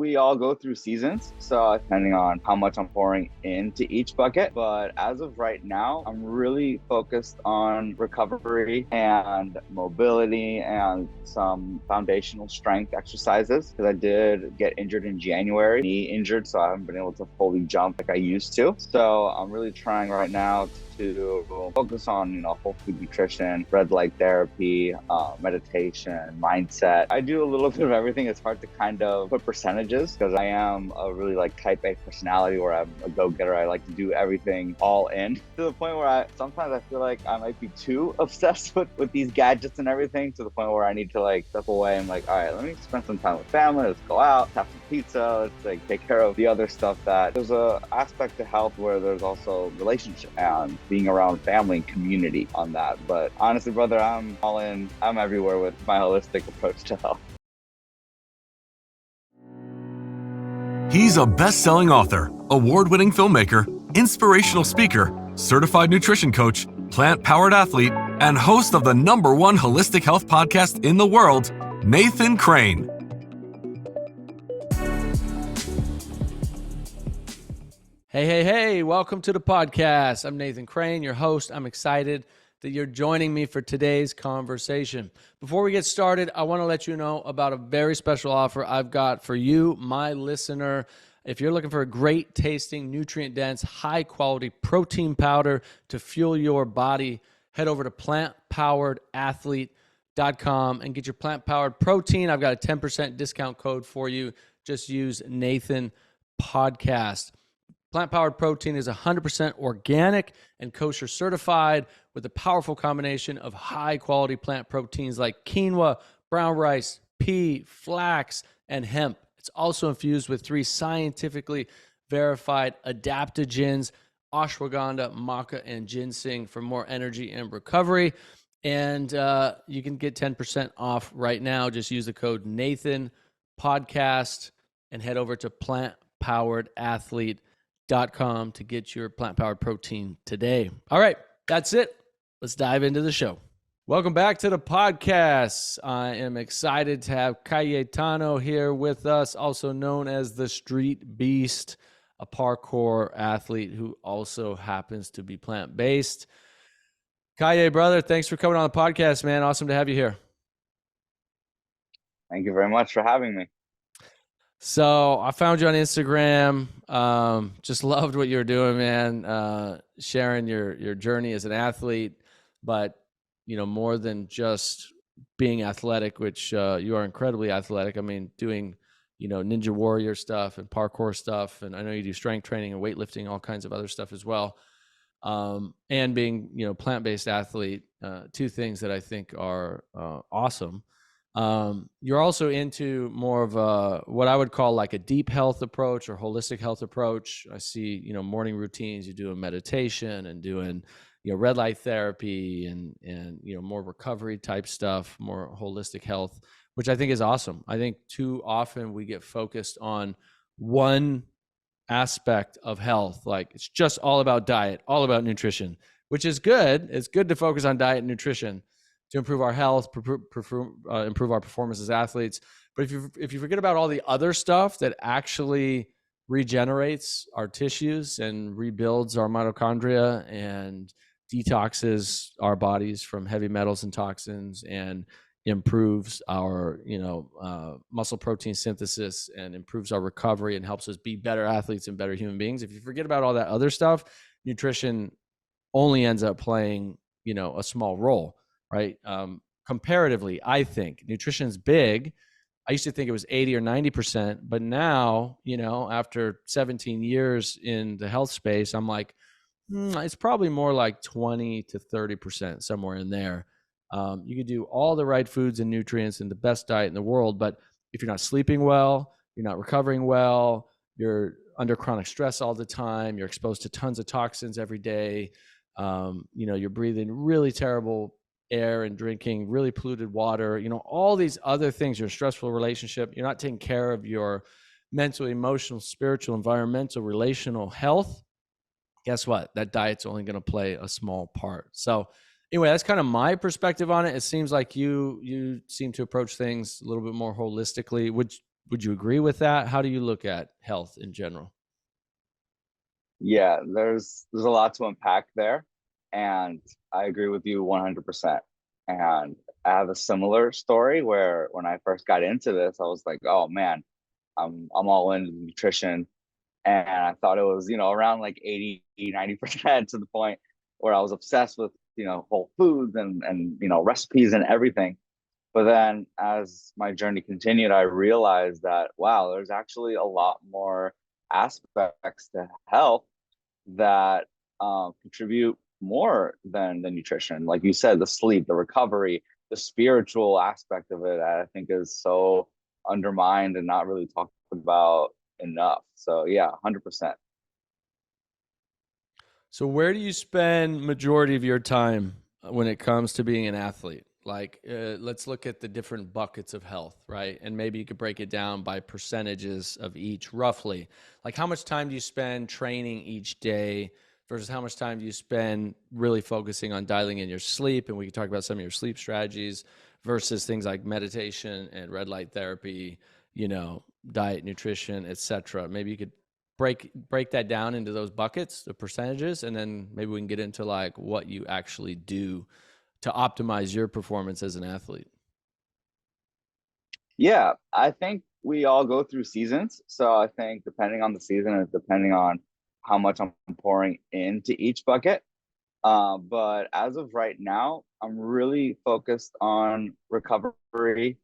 we all go through seasons, so depending on how much I'm pouring into each bucket. But as of right now, I'm really focused on recovery and mobility and some foundational strength exercises, because I did get injured in January, knee injured, so I haven't been able to fully jump like I used to. So I'm really trying right now to focus on, whole food nutrition, red light therapy, meditation, mindset. I do a little bit of everything. It's hard to kind of put percentages because I am a really type A personality where I'm a go-getter. I like to do everything all in, to the point where sometimes I feel like I might be too obsessed with these gadgets and everything, to the point where I need to step away. I'm like, all right, let me spend some time with family. Let's go out, have some pizza. Let's take care of the other stuff. That there's a aspect to health where there's also relationship and being around family and community on that. But honestly, brother, I'm all in. I'm everywhere with my holistic approach to health. He's a best-selling author, award-winning filmmaker, inspirational speaker, certified nutrition coach, plant-powered athlete, and host of the #1 holistic health podcast in the world, Nathan Crane. Hey, welcome to the podcast. I'm Nathan Crane, your host. I'm excited that you're joining me for today's conversation. Before we get started, I want to let you know about a very special offer I've got for you, my listener. If you're looking for a great tasting, nutrient-dense, high-quality protein powder to fuel your body, head over to plantpoweredathlete.com and get your plant-powered protein. I've got a 10% discount code for you. Just use Nathan Podcast. Plant-powered protein is 100% organic and kosher certified with a powerful combination of high-quality plant proteins like quinoa, brown rice, pea, flax, and hemp. It's also infused with 3 scientifically verified adaptogens, ashwagandha, maca, and ginseng for more energy and recovery. And you can get 10% off right now. Just use the code Nathan Podcast and head over to plantpoweredathlete.com to get your plant-powered protein today. All right, that's it. Let's dive into the show. Welcome back to the podcast. I am excited to have Cayetano here with us, also known as the Street Beast, a parkour athlete who also happens to be plant-based. Calle, brother, thanks for coming on the podcast, man. Awesome to have you here. Thank you very much for having me. So I found you on Instagram. Just loved what you were doing, man. Sharing your journey as an athlete, but more than just being athletic, which you are incredibly athletic. I mean, doing Ninja Warrior stuff and parkour stuff, and I know you do strength training and weightlifting, all kinds of other stuff as well. And being plant-based athlete, 2 things that I think are awesome. You're also into more of what I would call like a deep health approach or holistic health approach. I see, morning routines, you're doing meditation and doing, red light therapy and more recovery type stuff, more holistic health, which I think is awesome. I think too often we get focused on one aspect of health. Like it's just all about diet, all about nutrition, which is good. It's good to focus on diet and nutrition to improve our health, improve our performance as athletes. But if you forget about all the other stuff that actually regenerates our tissues and rebuilds our mitochondria and detoxes our bodies from heavy metals and toxins and improves our muscle protein synthesis and improves our recovery and helps us be better athletes and better human beings. If you forget about all that other stuff, nutrition only ends up playing a small role. Right. Comparatively, I think nutrition's big. I used to think it was 80 or 90%, but now, after 17 years in the health space, I'm like, it's probably more like 20 to 30%, somewhere in there. You could do all the right foods and nutrients and the best diet in the world, but if you're not sleeping well, you're not recovering well, you're under chronic stress all the time, you're exposed to tons of toxins every day, you're breathing really terrible air and drinking really polluted water, all these other things, your stressful relationship, you're not taking care of your mental, emotional, spiritual, environmental, relational health. Guess what? That diet's only going to play a small part. So anyway, that's kind of my perspective on it. It seems like you seem to approach things a little bit more holistically, which Would you agree with that? How do you look at health in general? Yeah, there's a lot to unpack there, and I agree with you 100%. And I have a similar story where when I first got into this, I was like, oh man, I'm all into nutrition, and I thought it was, around like 80-90% to the point where I was obsessed with, whole foods and recipes and everything. But then as my journey continued, I realized that wow, there's actually a lot more aspects to health that contribute more than the nutrition. Like you said, the sleep, the recovery, the spiritual aspect of it, I think is so undermined and not really talked about enough. So yeah, 100%. So where do you spend majority of your time when it comes to being an athlete? Like, let's look at the different buckets of health, right? And maybe you could break it down by percentages of each, roughly. Like, how much time do you spend training each day versus how much time do you spend really focusing on dialing in your sleep? And we can talk about some of your sleep strategies versus things like meditation and red light therapy, diet, nutrition, etc. Maybe you could break that down into those buckets, the percentages, and then maybe we can get into like what you actually do to optimize your performance as an athlete. Yeah, I think we all go through seasons. So I think depending on the season and depending on how much I'm pouring into each bucket. But as of right now, I'm really focused on recovery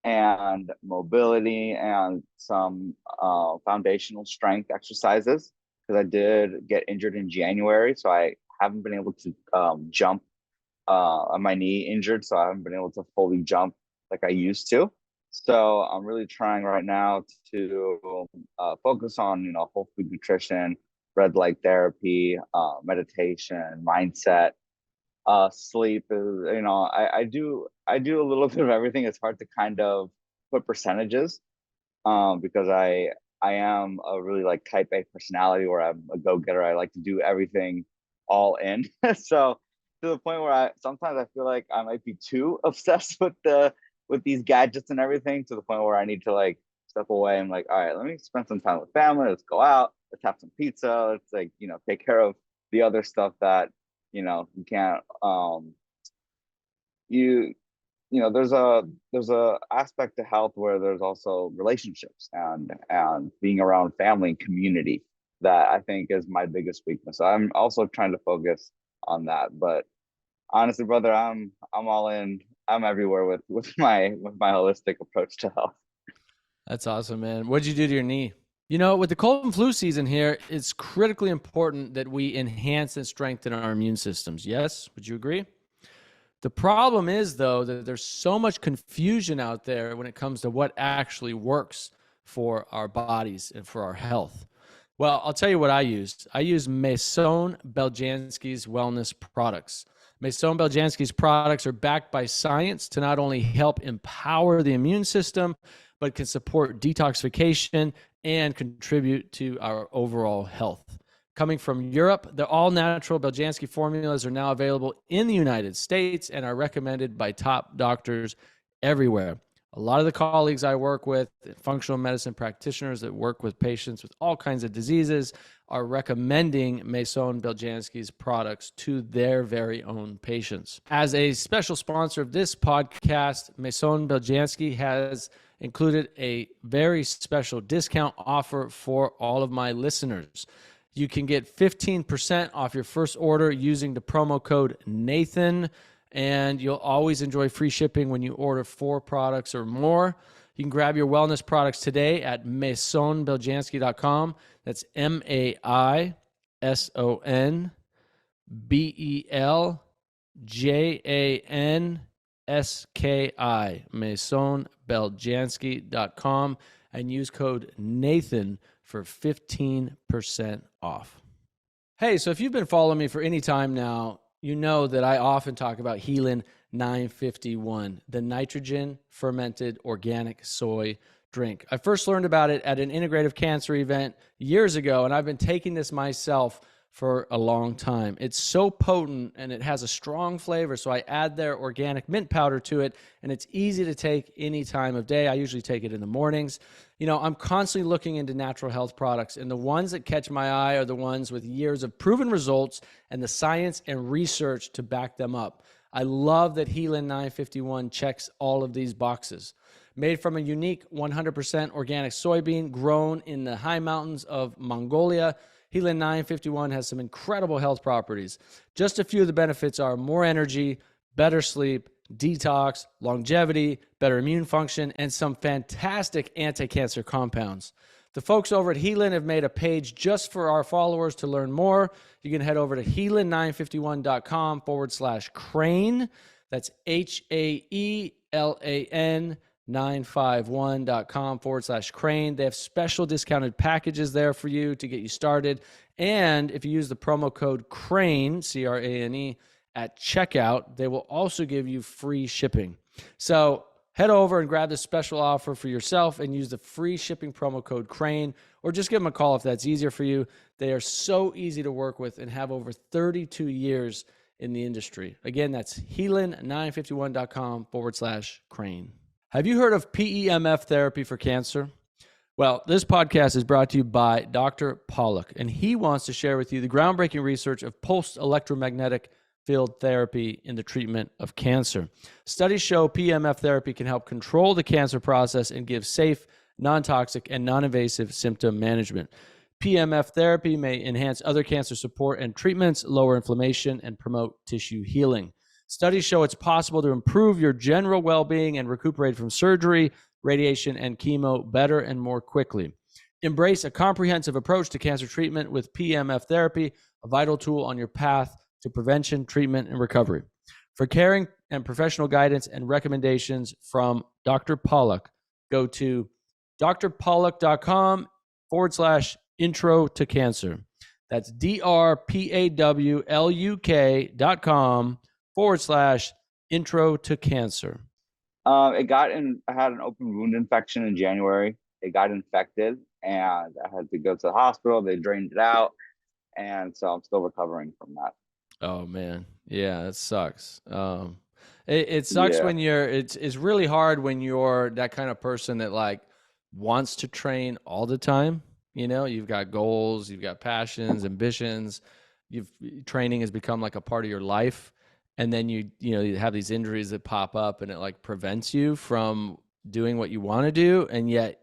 and mobility and some foundational strength exercises because I did get injured in January. So I haven't been able to jump on my knee injured. So I haven't been able to fully jump like I used to. So I'm really trying right now to focus on, whole food nutrition, red light therapy, meditation, mindset, sleep is, I do a little bit of everything. It's hard to kind of put percentages because I am a really like type A personality where I'm a go-getter. I like to do everything all in. So to the point where I sometimes I feel like I might be too obsessed with these gadgets and everything to the point where I need to like step away. I'm like, all right, let me spend some time with family. Let's go out. Let's have some pizza. Let's like, take care of the other stuff that, you can't you there's a aspect to health where there's also relationships and being around family and community that I think is my biggest weakness. So I'm also trying to focus on that. But honestly, brother, I'm all in. I'm everywhere with my holistic approach to health. That's awesome, man. What'd you do to your knee? With the cold and flu season here, it's critically important that we enhance and strengthen our immune systems. Yes? Would you agree? The problem is, though, that there's so much confusion out there when it comes to what actually works for our bodies and for our health. Well, I'll tell you what I used. I used Maison Beljanski's wellness products. Maison Beljanski's products are backed by science to not only help empower the immune system, but can support detoxification and contribute to our overall health. Coming from Europe, the all-natural Beljanski formulas are now available in the United States and are recommended by top doctors everywhere. A lot of the colleagues I work with, functional medicine practitioners that work with patients with all kinds of diseases, are recommending Maison Beljanski's products to their very own patients. As a special sponsor of this podcast, Maison Beljanski has included a very special discount offer for all of my listeners. You can get 15% off your first order using the promo code Nathan, and you'll always enjoy free shipping when you order 4 products or more. You can grab your wellness products today at maisonbeljanski.com. That's MAISONBELJANSKI, maisonbeljanski.com, and use code Nathan for 15% off. Hey, so if you've been following me for any time now, you know that I often talk about Helin 951, the nitrogen fermented organic soy drink. I first learned about it at an integrative cancer event years ago, and I've been taking this myself for a long time. It's so potent and it has a strong flavor. So I add their organic mint powder to it, and it's easy to take any time of day. I usually take it in the mornings. You know, I'm constantly looking into natural health products, and the ones that catch my eye are the ones with years of proven results and the science and research to back them up. I love that Helin 951 checks all of these boxes. Made from a unique 100% organic soybean grown in the high mountains of Mongolia, Helin 951 has some incredible health properties. Just a few of the benefits are more energy, better sleep, detox, longevity, better immune function, and some fantastic anti-cancer compounds. The folks over at Helin have made a page just for our followers to learn more. You can head over to helin951.com/crane. That's HAELAN 951.com/crane. They have special discounted packages there for you to get you started. And if you use the promo code CRANE, CRANE, at checkout, they will also give you free shipping. So head over and grab this special offer for yourself and use the free shipping promo code CRANE, or just give them a call if that's easier for you. They are so easy to work with and have over 32 years in the industry. Again, that's helin951.com/crane. Have you heard of PEMF therapy for cancer? Well, this podcast is brought to you by Dr. Pollock, and he wants to share with you the groundbreaking research of pulsed electromagnetic field therapy in the treatment of cancer. Studies show PEMF therapy can help control the cancer process and give safe, non-toxic, and non-invasive symptom management. PEMF therapy may enhance other cancer support and treatments, lower inflammation, and promote tissue healing. Studies show it's possible to improve your general well-being and recuperate from surgery, radiation, and chemo better and more quickly. Embrace a comprehensive approach to cancer treatment with PEMF therapy, a vital tool on your path to prevention, treatment, and recovery. For caring and professional guidance and recommendations from Dr. Pollock, go to drpollock.com/intro to cancer. That's drpawluk.com/intro to cancer. I had an open wound infection in January. It got infected and I had to go to the hospital. They drained it out. And so I'm still recovering from that. Oh man. Yeah, it sucks. It sucks when it's really hard when you're that kind of person that like wants to train all the time. You know, you've got goals, you've got passions, ambitions, training has become like a part of your life. And then you have these injuries that pop up and it like prevents you from doing what you want to do. And yet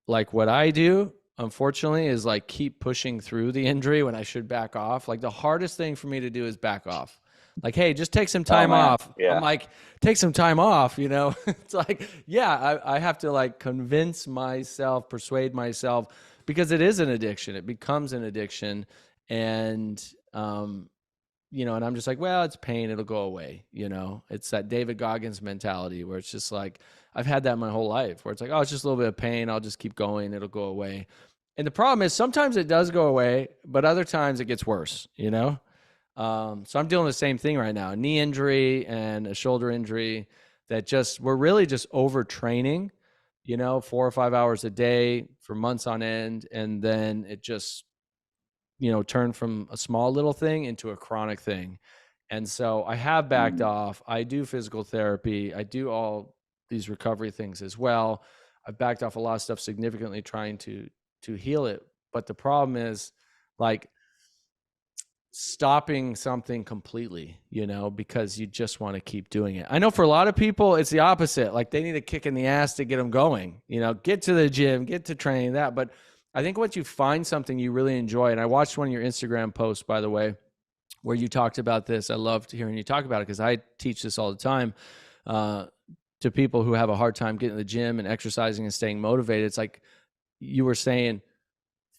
like what I do, unfortunately, is like keep pushing through the injury when I should back off. Like the hardest thing for me to do is back off. Like, hey, just take some time off. Yeah. I'm like, take some time off, you know? It's like, yeah, I have to like convince myself, persuade myself, because it is an addiction. It becomes an addiction. And, and I'm just like, well, it's pain. It'll go away. You know, it's that David Goggins mentality where it's just like, I've had that my whole life where it's like, oh, it's just a little bit of pain. I'll just keep going. It'll go away. And the problem is sometimes it does go away, but other times it gets worse, you know? So I'm dealing with the same thing right now, a knee injury and a shoulder injury that we're really just overtraining, 4 or 5 hours a day for months on end. And then it just, turned from a small little thing into a chronic thing. And so I have backed off. I do physical therapy. I do all these recovery things as well. I've backed off a lot of stuff significantly trying to heal it. But the problem is like stopping something completely, because you just want to keep doing it. I know for a lot of people, it's the opposite. Like they need a kick in the ass to get them going, get to the gym, get to training that. But I think once you find something you really enjoy, and I watched one of your Instagram posts, by the way, where you talked about this. I loved hearing you talk about it because I teach this all the time to people who have a hard time getting to the gym and exercising and staying motivated. It's like you were saying,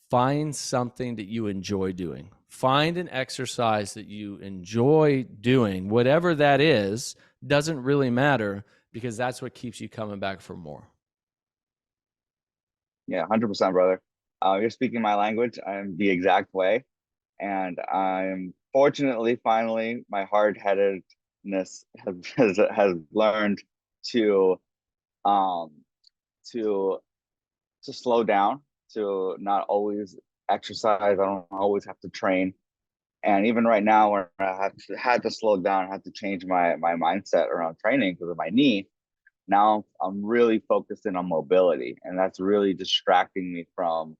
find something that you enjoy doing. Find an exercise that you enjoy doing. Whatever that is, doesn't really matter because that's what keeps you coming back for more. Yeah, 100%, brother. You're speaking my language. I'm the exact way. And I'm fortunately, finally, my hard-headedness has learned to slow down, to not always exercise. I don't always have to train. And even right now, where I had to slow down, I had to change my mindset around training because of my knee. Now I'm really focusing on mobility, and that's really distracting me from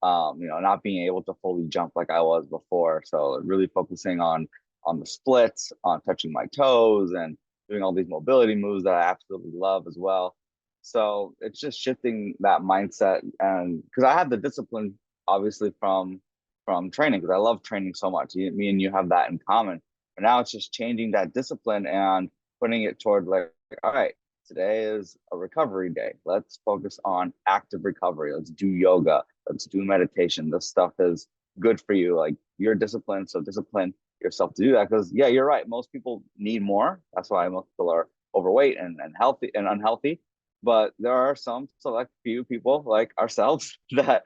not being able to fully jump like I was before. So really focusing on the splits, on touching my toes, and doing all these mobility moves that I absolutely love as well. So it's just shifting that mindset, and because I had the discipline, obviously from training, because I love training so much. Me and you have that in common. But now it's just changing that discipline and putting it toward like, all right, today is a recovery day. Let's focus on active recovery. Let's do yoga. Let's do meditation. This stuff is good for you. Like, you're disciplined, so discipline yourself to do that. Because yeah, you're right. Most people need more. That's why most people are overweight and healthy and unhealthy. But there are some select few people like ourselves that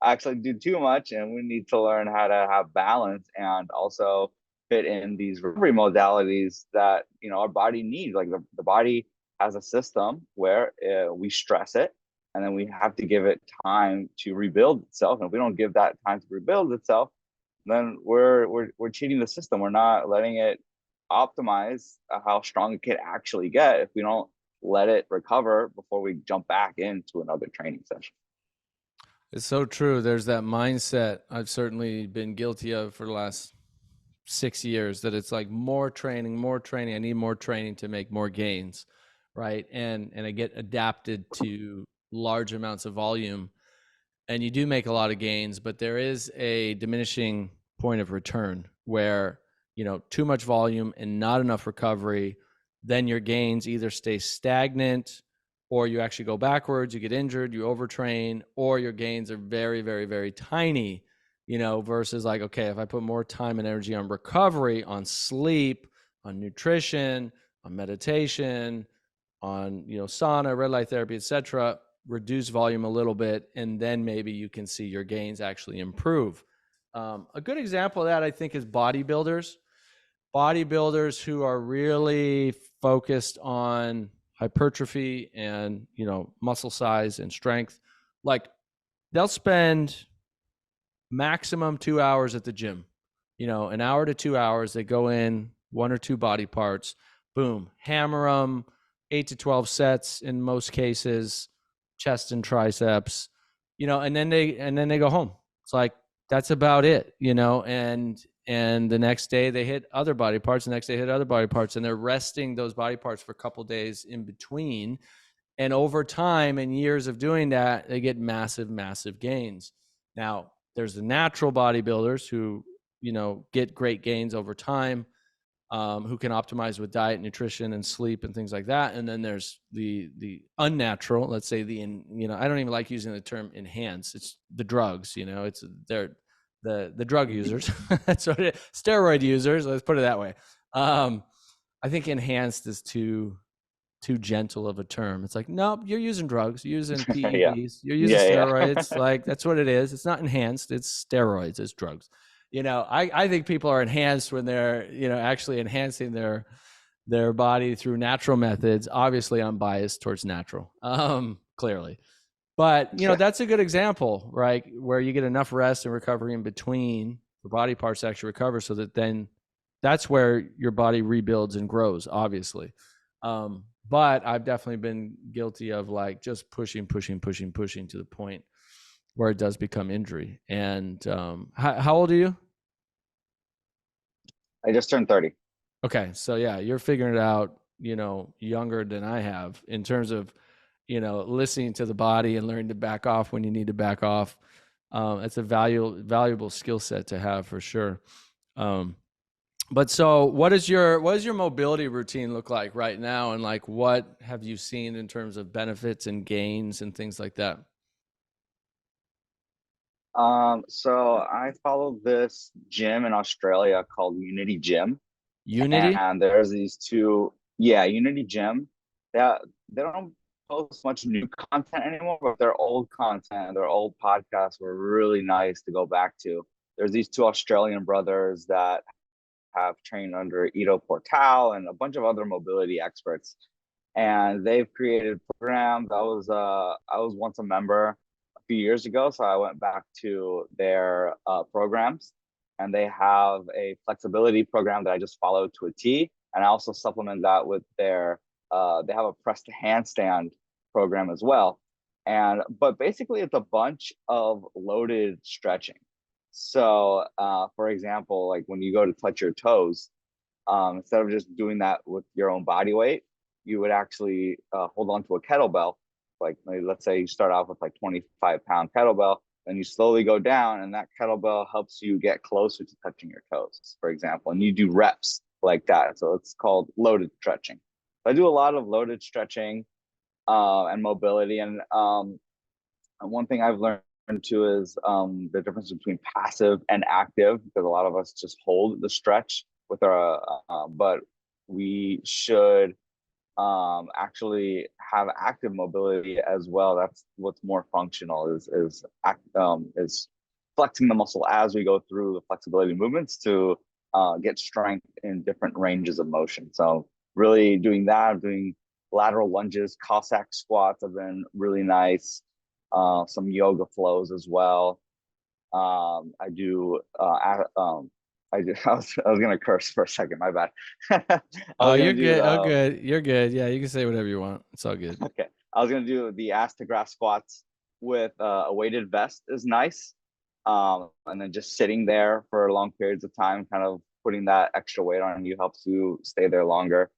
actually do too much, and we need to learn how to have balance and also fit in these recovery modalities that our body needs. Like the body has a system where we stress it, and then we have to give it time to rebuild itself. And if we don't give that time to rebuild itself, then we're cheating the system. We're not letting it optimize how strong it can actually get if we don't let it recover before we jump back into another training session. It's so true. There's that mindset I've certainly been guilty of for the last 6 years, that it's like more training, more training. I need more training to make more gains, right? And I get adapted to large amounts of volume, and you do make a lot of gains, but there is a diminishing point of return where, too much volume and not enough recovery, then your gains either stay stagnant, or you actually go backwards, you get injured, you overtrain, or your gains are very, very, very tiny, versus like, okay, if I put more time and energy on recovery, on sleep, on nutrition, on meditation, on, sauna, red light therapy, etc., reduce volume a little bit, and then maybe you can see your gains actually improve. A good example of that, I think, is bodybuilders who are really focused on hypertrophy and muscle size and strength. Like, they'll spend maximum 2 hours at the gym, an hour to 2 hours. They go in, 1 or 2 body parts, boom, hammer them, 8 to 12 sets in most cases, chest and triceps, and then they go home. It's like, that's about it, and the next day they hit other body parts, the next day hit other body parts, and they're resting those body parts for a couple of days in between. And over time and years of doing that, they get massive, massive gains. Now, there's the natural bodybuilders who, get great gains over time, who can optimize with diet, nutrition, and sleep and things like that. And then there's the unnatural, let's say I don't even like using the term enhance. It's the drugs, they're the drug users. That's what steroid users. Let's put it that way. I think enhanced is too gentle of a term. It's like, nope, you're using drugs, you're using PEDs, Yeah. you're using steroids. Yeah. Like, that's what it is. It's not enhanced, it's steroids, it's drugs. I think people are enhanced when they're, actually enhancing their body through natural methods. Obviously, I'm biased towards natural, clearly. But, that's a good example, right? Where you get enough rest and recovery in between for body parts to actually recover, so that then that's where your body rebuilds and grows, obviously. But I've definitely been guilty of like just pushing to the point where it does become injury. And how old are you? I just turned 30. Okay, so yeah, you're figuring it out, younger than I have, in terms of, listening to the body and learning to back off when you need to back off. It's a valuable skill set to have, for sure. But so what does your mobility routine look like right now? And like, what have you seen in terms of benefits and gains and things like that? So I follow this gym in Australia called Unity Gym. Unity? And there's these two, yeah, Unity Gym. They don't post much new content anymore, but their old content, their old podcasts were really nice to go back to. There's these two Australian brothers that have trained under Ido Portal and a bunch of other mobility experts. And they've created programs. I was once a member a few years ago, so I went back to their programs. and they have a flexibility program that I just follow to a T. And I also supplement that with their they have a press to handstand program as well. But basically it's a bunch of loaded stretching. So for example, like when you go to touch your toes, instead of just doing that with your own body weight, you would actually hold on to a kettlebell. Like maybe, let's say you start off with like 25-pound kettlebell, then you slowly go down, and that kettlebell helps you get closer to touching your toes, for example. And you do reps like that. So it's called loaded stretching. I do a lot of loaded stretching and mobility. And one thing I've learned too is the difference between passive and active, because a lot of us just hold the stretch with our, but we should actually have active mobility as well. That's what's more functional, is flexing the muscle as we go through the flexibility movements to get strength in different ranges of motion. So really doing that, doing lateral lunges, Cossack squats have been really nice. Some yoga flows as well. I do I was gonna curse for a second. My bad. Oh, you're good. Oh, good. You're good. Yeah, you can say whatever you want. It's all good. Okay. I was gonna do the ass to grass squats with a weighted vest is nice. And then just sitting there for long periods of time, kind of putting that extra weight on you helps you stay there longer.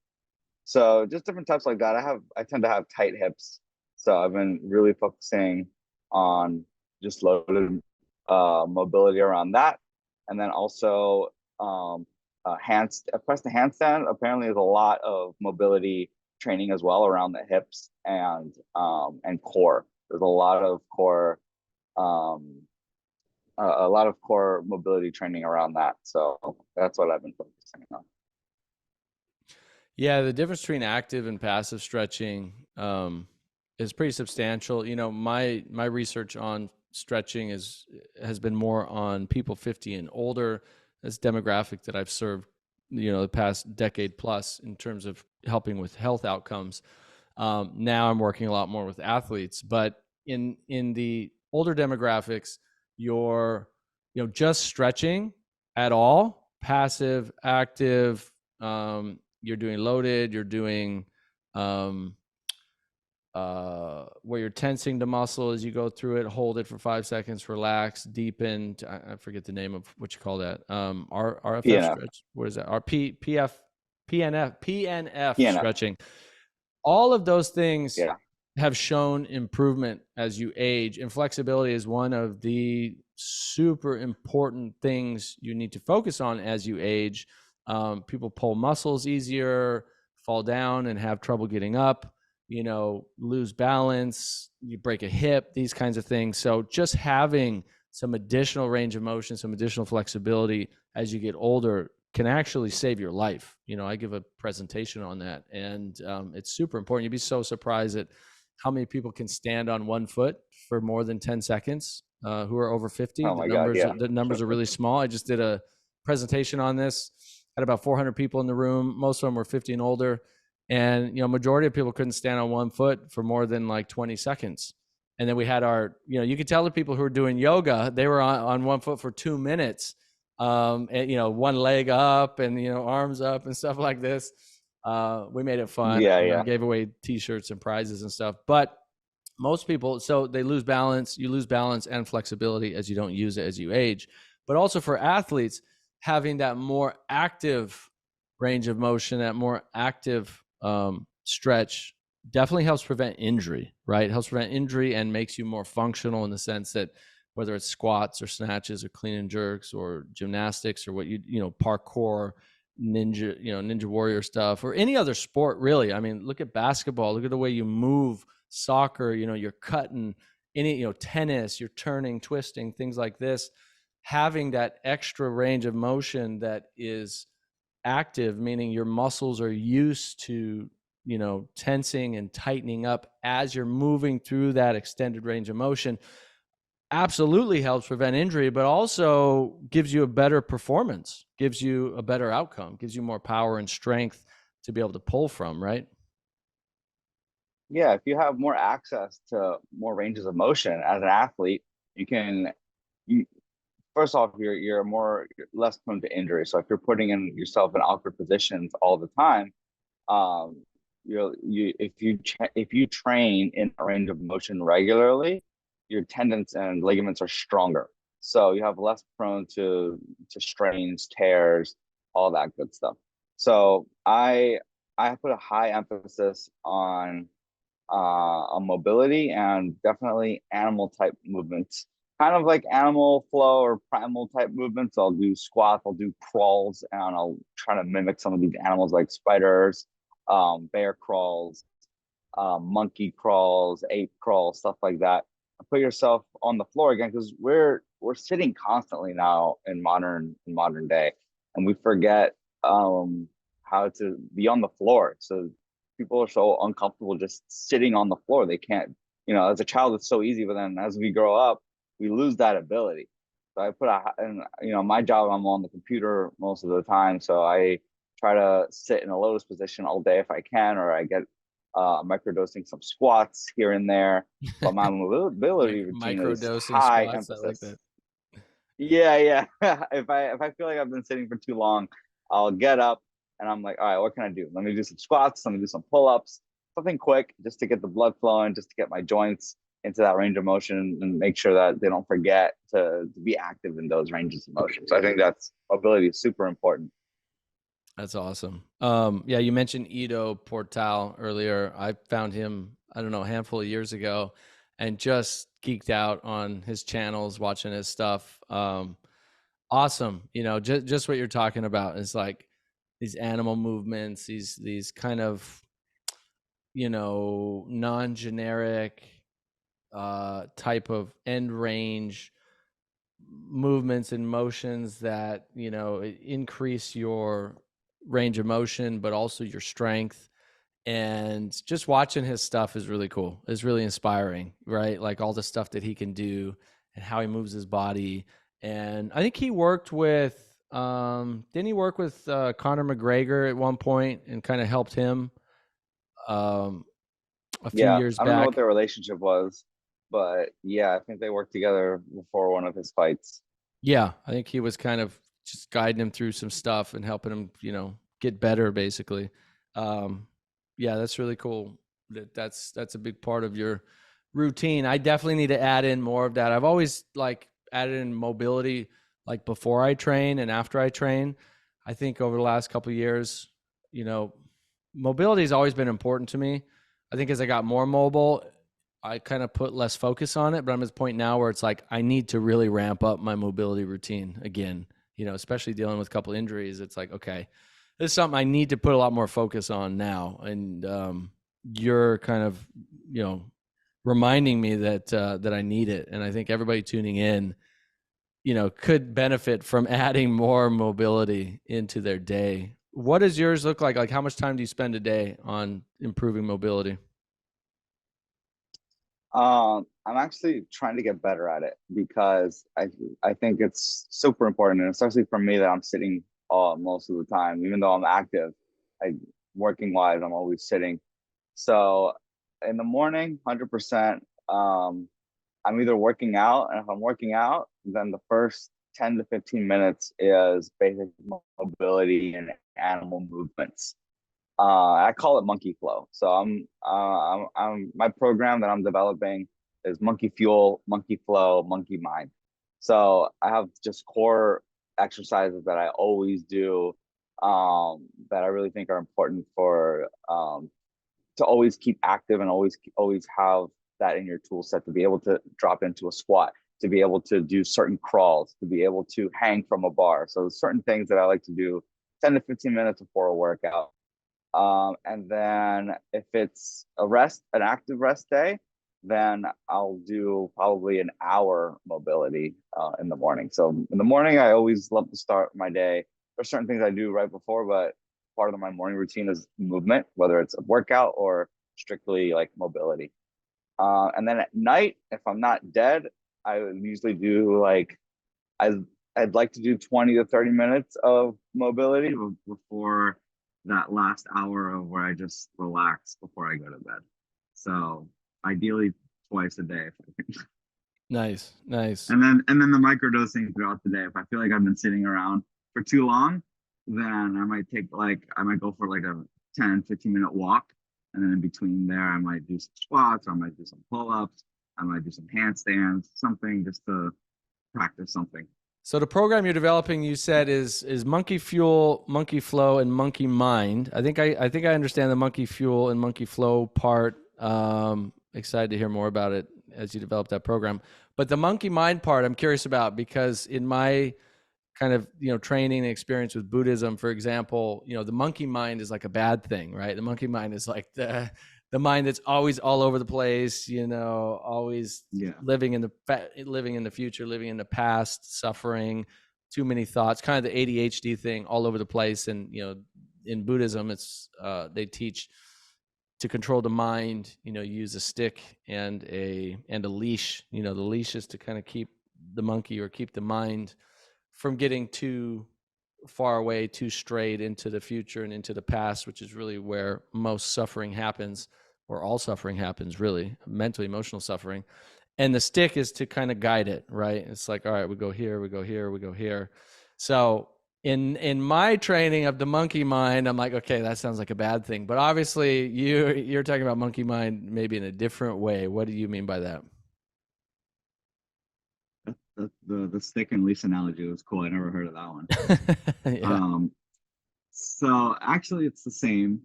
So just different types like that. I tend to have tight hips, so I've been really focusing on just loaded mobility around that. And then also press to handstand. Apparently, there's a lot of mobility training as well around the hips and core. There's a lot of core mobility training around that. So that's what I've been focusing on. Yeah, the difference between active and passive stretching is pretty substantial. You know, my research on stretching has been more on people 50 and older. That's demographic that I've served, you know, the past decade plus in terms of helping with health outcomes. Now I'm working a lot more with athletes, but in the older demographics, you're, you know, just stretching at all, passive, active, you're doing loaded, you're doing where you're tensing the muscle as you go through it, hold it for 5 seconds, relax, deepen. I forget the name of what you call that. RFF PNF. stretch. What is that? PNF PNF. stretching. All of those things Yeah. have shown improvement as you age, and flexibility is one of the super important things you need to focus on as you age. People pull muscles easier, fall down and have trouble getting up, you know, lose balance, you break a hip, these kinds of things. So just having some additional range of motion, some additional flexibility as you get older can actually save your life. You know, I give a presentation on that, and it's super important. You'd be so surprised at how many people can stand on one foot for more than 10 seconds who are over 50. Oh my God, yeah. The numbers are really small. I just did a presentation on this, had about 400 people in the room. Most of them were 50 and older. And, you know, majority of people couldn't stand on one foot for more than like 20 seconds. And then we had our, you know, you could tell the people who were doing yoga, they were on one foot for 2 minutes. And, you know, one leg up and, you know, arms up and stuff like this. We made it fun. Yeah. Gave away t-shirts and prizes and stuff. But most people, so they lose balance. You lose balance and flexibility as you don't use it as you age. But also for athletes, having that more active range of motion, that more active stretch definitely helps prevent injury, right? It helps prevent injury and makes you more functional in the sense that whether it's squats or snatches or clean and jerks or gymnastics or what you know, parkour, ninja warrior stuff, or any other sport really. I mean, look at basketball, look at the way you move, soccer, you know, you're cutting, any, you know, tennis, you're turning, twisting, things like this. Having that extra range of motion that is active, meaning your muscles are used to, you know, tensing and tightening up as you're moving through that extended range of motion, absolutely helps prevent injury, but also gives you a better performance, gives you a better outcome, gives you more power and strength to be able to pull from, right? Yeah, if you have more access to more ranges of motion as an athlete, you can first off, you're less prone to injury. So if you're putting in yourself in awkward positions all the time, um, if you train in a range of motion regularly, your tendons and ligaments are stronger. So you have less prone to strains, tears, all that good stuff. So I put a high emphasis on mobility and definitely animal type movements, kind of like animal flow or primal type movements. I'll do squats, I'll do crawls, and I'll try to mimic some of these animals like spiders, bear crawls, monkey crawls, ape crawls, stuff like that. Put yourself on the floor again, because we're sitting constantly now in modern day, and we forget how to be on the floor. So people are so uncomfortable just sitting on the floor. They can't, as a child, it's so easy, but then as we grow up, we lose that ability. So and my job, I'm on the computer most of the time. So I try to sit in a lotus position all day if I can, or I get microdosing some squats here and there. But my mobility routine Micro is dosing high squats. I like emphasis. that. Yeah, yeah. If I feel like I've been sitting for too long, I'll get up and I'm like, all right, what can I do? Let me do some squats. Let me do some pull-ups, something quick just to get the blood flowing, just to get my joints into that range of motion and make sure that they don't forget to be active in those ranges of motion. So I think that's mobility is super important. That's awesome. Yeah, you mentioned Ido Portal earlier. I found him, I don't know, a handful of years ago and just geeked out on his channels, watching his stuff. Awesome. Just what you're talking about is like these animal movements, these kind of, non-generic type of end range movements and motions that increase your range of motion but also your strength. And just watching his stuff is really cool. It's really inspiring, right? Like all the stuff that he can do and how he moves his body. And I think he worked with didn't he work with Conor McGregor at one point and kind of helped him um a few Yeah, years I don't know what back? their relationship was, but yeah, I think they worked together before one of his fights. Yeah, I think he was kind of just guiding him through some stuff and helping him, get better basically. Um, yeah, that's really cool. That's a big part of your routine. I definitely need to add in more of that. I've always like added in mobility like before I train and after I train. I think over the last couple of years, you know, mobility has always been important to me. I think as I got more mobile, I kind of put less focus on it, but I'm at the point now where it's like I need to really ramp up my mobility routine again, especially dealing with a couple injuries. It's like, okay, this is something I need to put a lot more focus on now. And you're kind of, reminding me that I need it. And I think everybody tuning in, could benefit from adding more mobility into their day. What does yours look like? Like how much time do you spend a day on improving mobility? I'm actually trying to get better at it because I think it's super important, and especially for me that I'm sitting most of the time, even though I'm active. I Working wise, I'm always sitting. So in the morning, 100%. I'm either working out, and if I'm working out, then the first 10 to 15 minutes is basic mobility and animal movements. I call it monkey flow. So my program that I'm developing is monkey fuel, monkey flow, monkey mind. So I have just core exercises that I always do, that I really think are important for to always keep active and always have that in your tool set to be able to drop into a squat, to be able to do certain crawls, to be able to hang from a bar. So there's certain things that I like to do 10 to 15 minutes before a workout. And then if it's an active rest day, then I'll do probably an hour mobility in the morning. So in the morning, I always love to start my day. There's certain things I do right before, but part of my morning routine is movement, whether it's a workout or strictly like mobility. And then at night, if I'm not dead, I would usually do like I I'd like to do 20 to 30 minutes of mobility before that last hour of where I just relax before I go to bed. So ideally twice a day. Nice, nice. And then the microdosing throughout the day. If I feel like I've been sitting around for too long, then I might go for like a 10, 15-minute walk. And then in between there, I might do some squats, or I might do some pull-ups, I might do some handstands, something just to practice something. So the program you're developing, you said, is Monkey Fuel, Monkey Flow, and Monkey Mind. I think I understand the Monkey Fuel and Monkey Flow part. Excited to hear more about it as you develop that program. But the Monkey Mind part, I'm curious about, because in my kind of, training and experience with Buddhism, for example, the monkey mind is like a bad thing, right? The monkey mind is like the mind that's always all over the place, always living in the future, living in the past, suffering, too many thoughts, kind of the ADHD thing, all over the place. And in Buddhism, it's they teach to control the mind, use a stick and a leash. The leash is to kind of keep the monkey, or keep the mind from getting too far away, too straight into the future and into the past, which is really where most suffering happens, or all suffering happens, really, mental, emotional suffering. And the stick is to kind of guide it, right? It's like, all right, we go here, we go here, we go here. So in my training of the monkey mind, I'm like, okay, that sounds like a bad thing. But obviously you're talking about monkey mind maybe in a different way. What do you mean by that? The stick and leash analogy was cool. I never heard of that one. Yeah. So actually it's the same.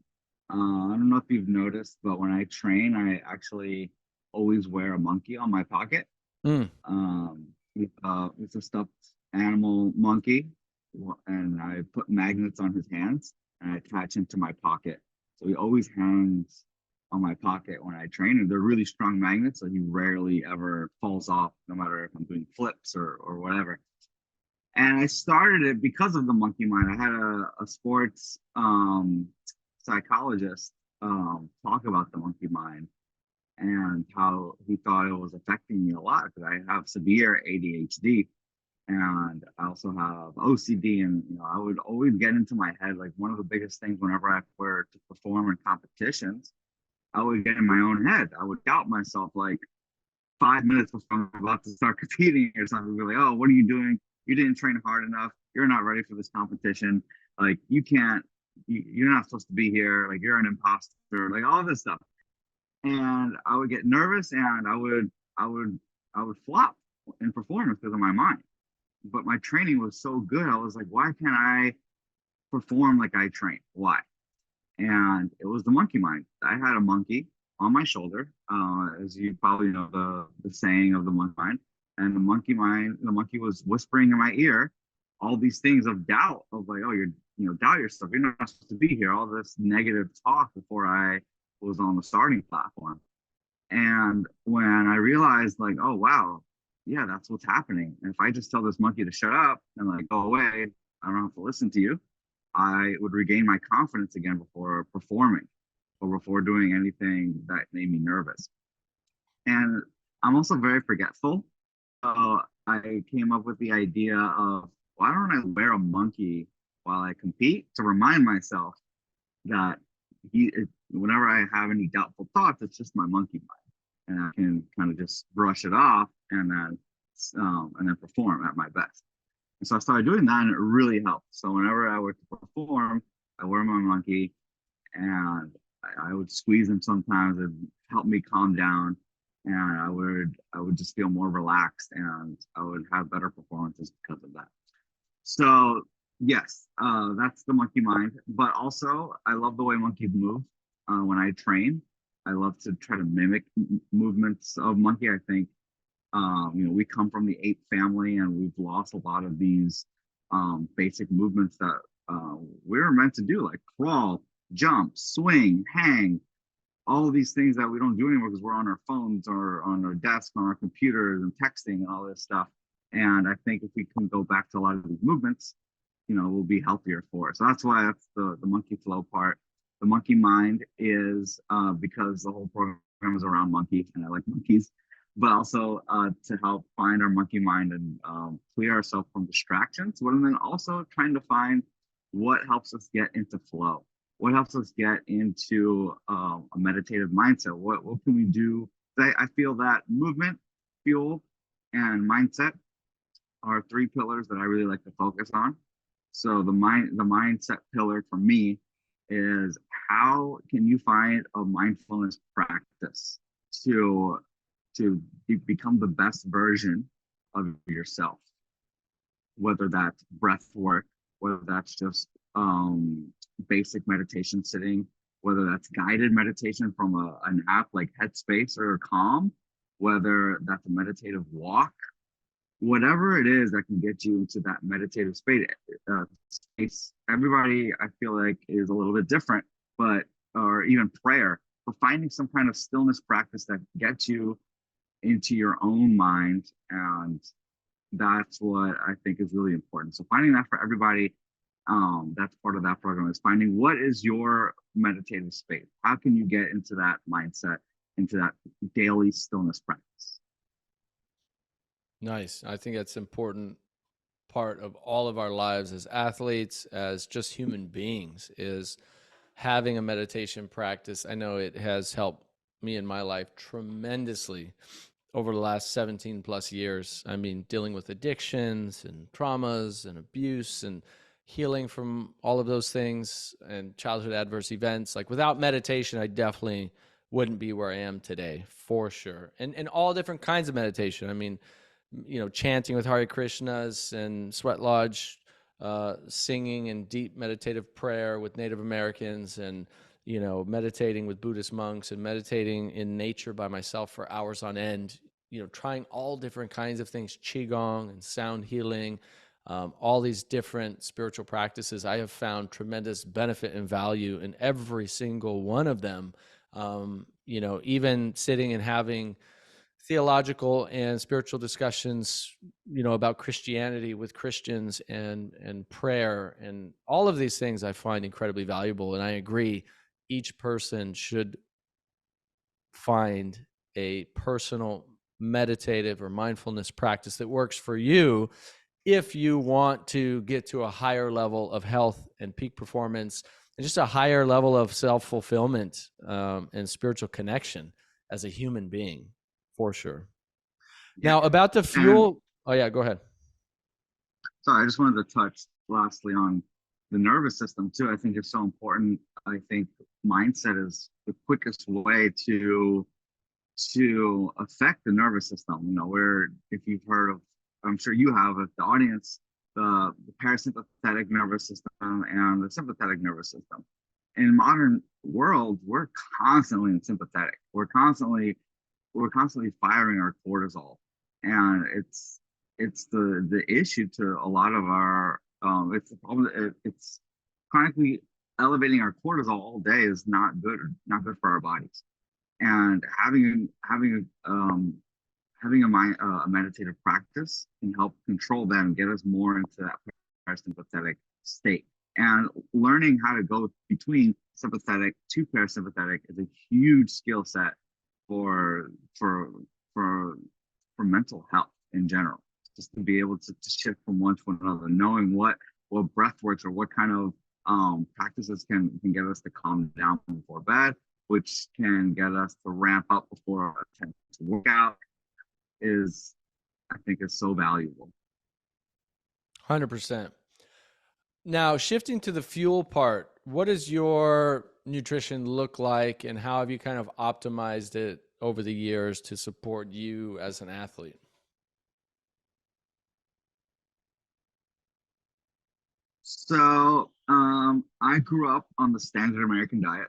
I don't know if you've noticed, but when I train, I actually always wear a monkey on my pocket. Mm. It's a stuffed animal monkey, and I put magnets on his hands and I attach him to my pocket. So he always hangs on my pocket when I train, and they're really strong magnets, so he rarely ever falls off, no matter if I'm doing flips or whatever. And I started it because of the monkey mind. I had a sports psychologist talk about the monkey mind and how he thought it was affecting me a lot, because I have severe ADHD and I also have OCD. And I would always get into my head. Like, one of the biggest things whenever I were to perform in competitions, I would get in my own head. I would doubt myself like 5 minutes before I'm about to start competing or something. Be like, oh, what are you doing? You didn't train hard enough. You're not ready for this competition. Like, you can't, you're not supposed to be here. Like, you're an imposter, like all this stuff. And I would get nervous, and I would flop in performance because of my mind. But my training was so good. I was like, why can't I perform like I train? Why? And it was the monkey mind. I had a monkey on my shoulder, as you probably know the saying of the monkey mind. And the monkey was whispering in my ear all these things of doubt, of like, oh, doubt yourself. You're not supposed to be here. All this negative talk before I was on the starting platform. And when I realized, like, oh wow, yeah, that's what's happening. And if I just tell this monkey to shut up and like go away, I don't have to listen to you, I would regain my confidence again before performing or before doing anything that made me nervous. And I'm also very forgetful. So I came up with the idea of, why don't I wear a monkey while I compete, to remind myself that whenever I have any doubtful thoughts, it's just my monkey mind, and I can kind of just brush it off and then perform at my best. And so I started doing that, and it really helped. So whenever I would perform, I wear my monkey, and I would squeeze him sometimes. It helped me calm down, and I would just feel more relaxed, and I would have better performances because of that. So yes, that's the monkey mind. But also, I love the way monkeys move. When I train, I love to try to mimic movements of monkey. I think we come from the ape family, and we've lost a lot of these basic movements that we were meant to do, like crawl, jump, swing, hang, all of these things that we don't do anymore because we're on our phones or on our desk, on our computers, and texting and all this stuff. And I think if we can go back to a lot of these movements, we'll be healthier for it. So that's why that's the monkey flow part. The monkey mind is because the whole program is around monkey, and I like monkeys, but also to help find our monkey mind and clear ourselves from distractions, but then also trying to find what helps us get into flow, what helps us get into a meditative mindset. What can we do? I feel that movement fuel and mindset are three pillars that I really like to focus on. So the mindset pillar for me is, how can you find a mindfulness practice to become the best version of yourself, whether that's breath work, whether that's just basic meditation sitting, whether that's guided meditation from an app like Headspace or Calm, whether that's a meditative walk, whatever it is that can get you into that meditative space. Everybody, I feel like, is a little bit different, but, or even prayer, but finding some kind of stillness practice that gets you into your own mind. And that's what I think is really important. So finding that for everybody, that's part of that program, is finding what is your meditative space. How can you get into that mindset, into that daily stillness practice? Nice. I think that's important part of all of our lives as athletes, as just human beings, is having a meditation practice. I know it has helped me in my life tremendously over the last 17 plus years. I mean, dealing with addictions and traumas and abuse and healing from all of those things and childhood adverse events. Like, without meditation, I definitely wouldn't be where I am today, for sure. And all different kinds of meditation. I mean, chanting with Hare Krishnas and Sweat Lodge, singing and deep meditative prayer with Native Americans, and, meditating with Buddhist monks, and meditating in nature by myself for hours on end, trying all different kinds of things, Qigong and sound healing, all these different spiritual practices. I have found tremendous benefit and value in every single one of them. Even sitting and having theological and spiritual discussions, about Christianity with Christians, and prayer, and all of these things I find incredibly valuable. And I agree, each person should find a personal meditative or mindfulness practice that works for you if you want to get to a higher level of health and peak performance, and just a higher level of self-fulfillment, and spiritual connection as a human being, for sure. Yeah. Now, about the fuel. Oh yeah, go ahead. Sorry, I just wanted to touch lastly on the nervous system too. I think it's so important. I think mindset is the quickest way to affect the nervous system. Where, if you've heard of, I'm sure you have, of the audience, the parasympathetic nervous system and the sympathetic nervous system. In modern world, we're constantly in sympathetic. We're constantly firing our cortisol, and it's the issue to a lot of our, it's the problem. It's chronically elevating our cortisol all day is not good for our bodies. And having a meditative practice can help control that and get us more into that parasympathetic state. And learning how to go between sympathetic to parasympathetic is a huge skill set for mental health in general. Just to be able to shift from one to another, knowing what breath works, or what kind of practices can get us to calm down before bed, which can get us to ramp up before our attempt to work out, I think is so valuable. 100%. Now, shifting to the fuel part, what does your nutrition look like, and how have you kind of optimized it over the years to support you as an athlete? So I grew up on the standard American diet,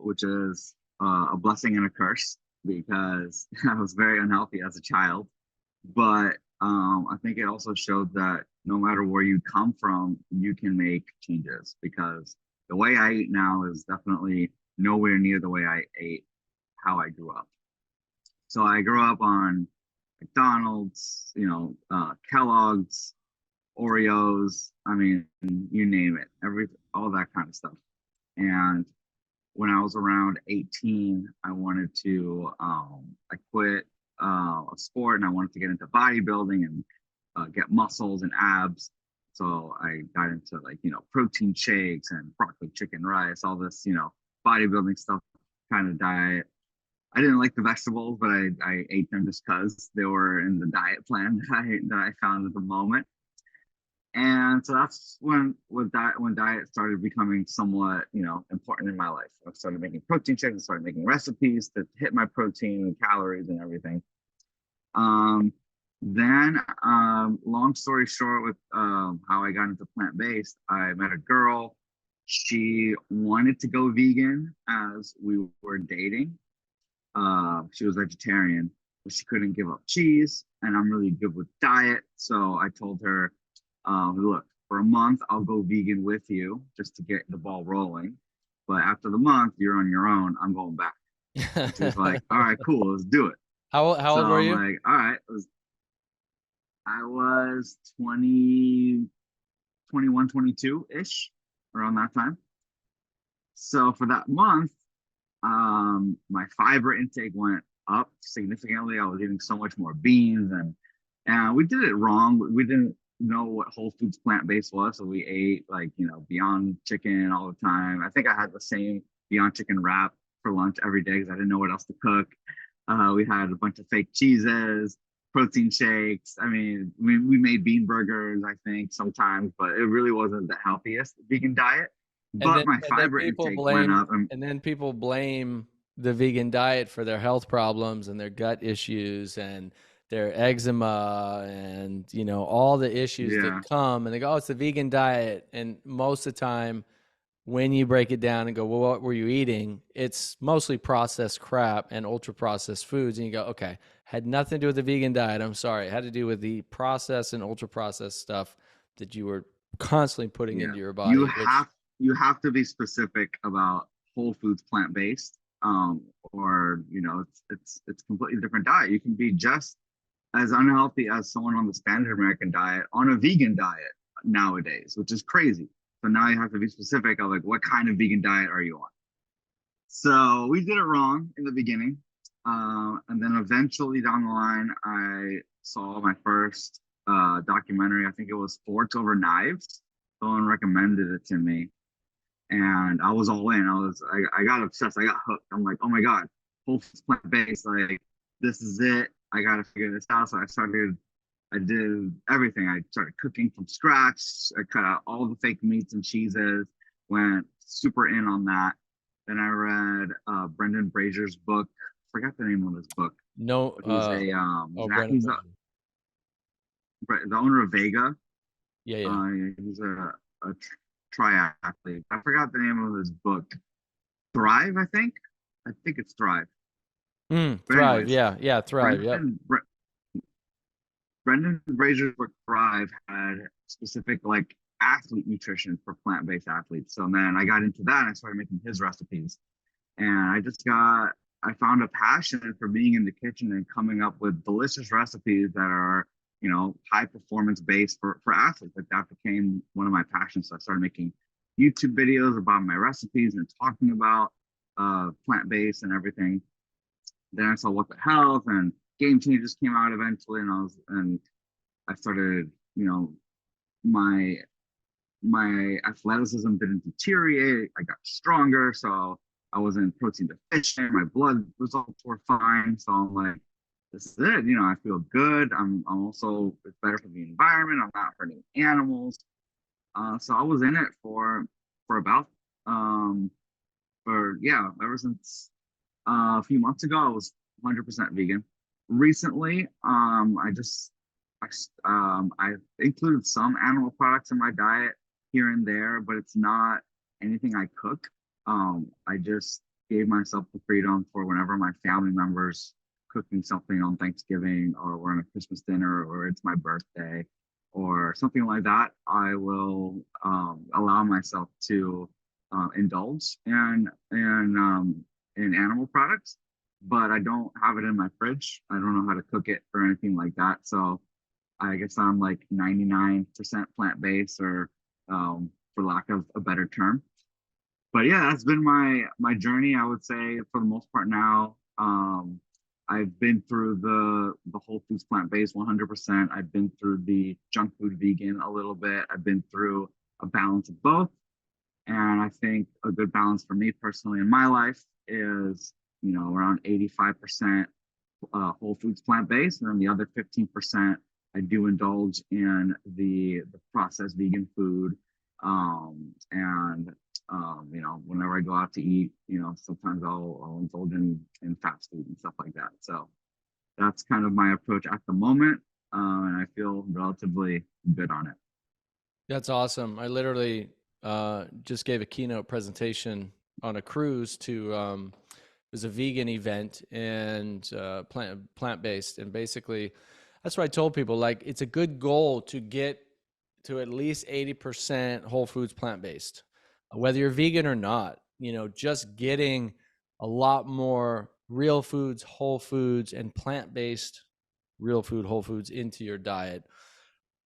which is a blessing and a curse, because I was very unhealthy as a child. But I think it also showed that no matter where you come from, you can make changes, because the way I eat now is definitely nowhere near the way I ate how I grew up. So I grew up on McDonald's, Kellogg's, Oreos. I mean, you name it, all that kind of stuff. And when I was around 18, I wanted to, I quit a sport, and I wanted to get into bodybuilding and get muscles and abs. So I got into protein shakes and broccoli chicken rice, all this, bodybuilding stuff kind of diet. I didn't like the vegetables, but I ate them just because they were in the diet plan that I found at the moment. And so that's when diet started becoming somewhat, important in my life. I started making protein shakes, I started making recipes to hit my protein and calories and everything. Um, then, long story short, with how I got into plant-based, I met a girl. She wanted to go vegan as we were dating. She was vegetarian, but she couldn't give up cheese, and I'm really good with diet. So I told her, look, for a month, I'll go vegan with you just to get the ball rolling. But after the month, you're on your own. I'm going back. And she was like, all right, cool, let's do it. How So old were I'm you? like, all right. I was 20, 21, 22-ish, around that time. So for that month, my fiber intake went up significantly. I was eating so much more beans, and we did it wrong. We didn't know what Whole Foods plant-based was, so we ate like, Beyond Chicken all the time. I think I had the same Beyond Chicken wrap for lunch every day because I didn't know what else to cook. We had a bunch of fake cheeses, protein shakes. I mean, we made bean burgers, I think, sometimes, but it really wasn't the healthiest vegan diet. But my fiber intake went up. And then people blame the vegan diet for their health problems and their gut issues and their eczema and all the issues that Yeah, come, and they go, oh, it's the vegan diet. And most of the time when you break it down and go, well, what were you eating? It's mostly processed crap and ultra processed foods. And you go, okay, had nothing to do with the vegan diet. I'm sorry. It had to do with the processed and ultra processed stuff that you were constantly putting yeah. into your You body, which, have you have to be specific about Whole Foods plant-based, or it's completely different diet. You can be just as unhealthy as someone on the standard American diet on a vegan diet nowadays, which is crazy. So now you have to be specific of like what kind of vegan diet are you on. So we did it wrong in the beginning. And then eventually down the line, I saw my first documentary. I think it was Forks Over Knives. Someone recommended it to me, and I was all in. I got obsessed. I got hooked. I'm like, oh my god, Whole Foods plant based. Like this is it. I gotta figure this out. So I did everything. I started cooking from scratch. I cut out all the fake meats and cheeses. Went super in on that. Then I read Brendan Braziers' book. Forgot the name of his book. no, But he's a oh, Brendan Fraser. the owner of Vega. Yeah, yeah. He's a triathlete. I forgot the name of his book. Thrive, I think. I think it's Thrive. But Thrive. anyways, Yeah, yeah, Thrive. Yep. Brendan Brazier's book Thrive had specific like athlete nutrition for plant-based athletes. So man, I got into that and I started making his recipes. And I found a passion for being in the kitchen and coming up with delicious recipes that are, high performance based for athletes. Like that became one of my passions. So I started making YouTube videos about my recipes and talking about plant-based and everything. Then I saw What the Health and Game Changers came out eventually, and I started, my my athleticism didn't deteriorate. I got stronger, so I wasn't protein deficient. My blood results were fine. So I'm like, this is it. I feel good. I'm also, it's better for the environment. I'm not hurting animals. So I was in it for about for yeah, ever since a few months ago, I was 100% vegan. Recently, I included some animal products in my diet here and there, but it's not anything I cook. I just gave myself the freedom for whenever my family members cooking something on Thanksgiving, or we're on a Christmas dinner, or it's my birthday, or something like that. I will allow myself to indulge in animal products, but I don't have it in my fridge. I don't know how to cook it or anything like that. So I guess I'm like 99% plant-based, or for lack of a better term. But yeah, that's been my journey. I would say for the most part now. I've been through the Whole Foods plant-based 100%. I've been through the junk food vegan a little bit. I've been through a balance of both. And I think a good balance for me personally in my life is around 85% whole foods plant-based, and then the other 15% I do indulge in the processed vegan food. And whenever I go out to eat, sometimes I'll indulge in fast food and stuff like that. So that's kind of my approach at the moment, and I feel relatively good on it. That's awesome. I literally just gave a keynote presentation on a cruise to it was a vegan event and plant based, and basically that's what I told people. Like, it's a good goal to get to at least 80% whole foods plant based, whether you're vegan or not. Just getting a lot more real foods, whole foods, and plant based real food, whole foods into your diet,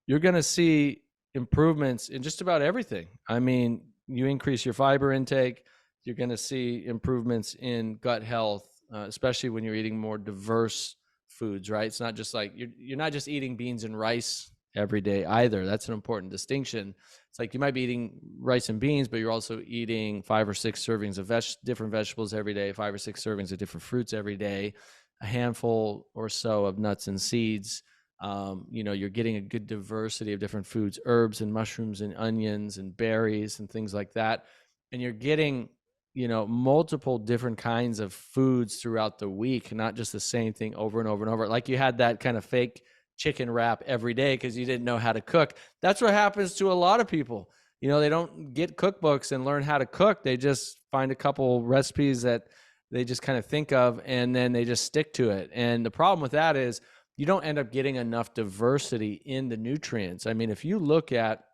you're going to see improvements in just about everything. I mean, you increase your fiber intake, you're going to see improvements in gut health, especially when you're eating more diverse foods, right? It's not just like you're not just eating beans and rice every day either. That's an important distinction. It's like you might be eating rice and beans, but you're also eating 5 or 6 servings of different vegetables every day, 5 or 6 servings of different fruits every day, a handful or so of nuts and seeds. You're getting a good diversity of different foods, herbs and mushrooms and onions and berries and things like that. And you're getting, multiple different kinds of foods throughout the week, not just the same thing over and over and over. Like you had that kind of fake chicken wrap every day because you didn't know how to cook. That's what happens to a lot of people. They don't get cookbooks and learn how to cook. They just find a couple recipes that they just kind of think of, and then they just stick to it. And the problem with that is you don't end up getting enough diversity in the nutrients. I mean, if you look at,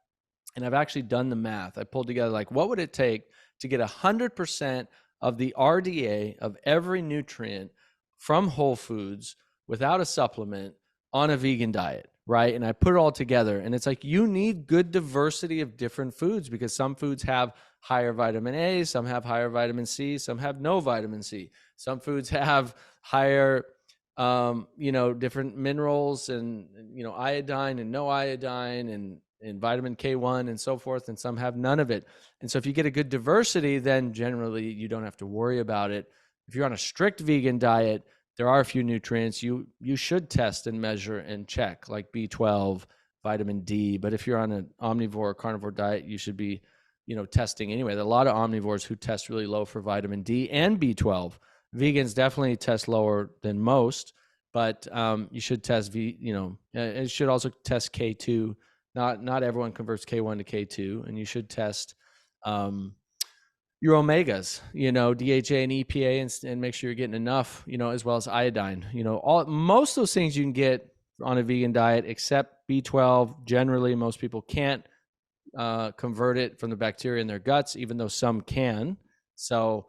and I've actually done the math, I pulled together, like, what would it take to get 100% of the RDA of every nutrient from whole foods without a supplement on a vegan diet, right? And I put it all together, and it's like, you need good diversity of different foods, because some foods have higher vitamin A, some have higher vitamin C, some have no vitamin C. Some foods have higher different minerals and, iodine and no iodine and vitamin K1 and so forth, and some have none of it. And so if you get a good diversity, then generally you don't have to worry about it. If you're on a strict vegan diet, there are a few nutrients you should test and measure and check, like B12, vitamin D. But if you're on an omnivore or carnivore diet, you should be, testing anyway. There are a lot of omnivores who test really low for vitamin D and B12. Vegans definitely test lower than most, but you should test it should also test K2. Not everyone converts K1 to K2, and you should test your omegas, DHA and EPA, and make sure you're getting enough, as well as iodine. Most of those things you can get on a vegan diet, except B12. Generally, most people can't convert it from the bacteria in their guts, even though some can. So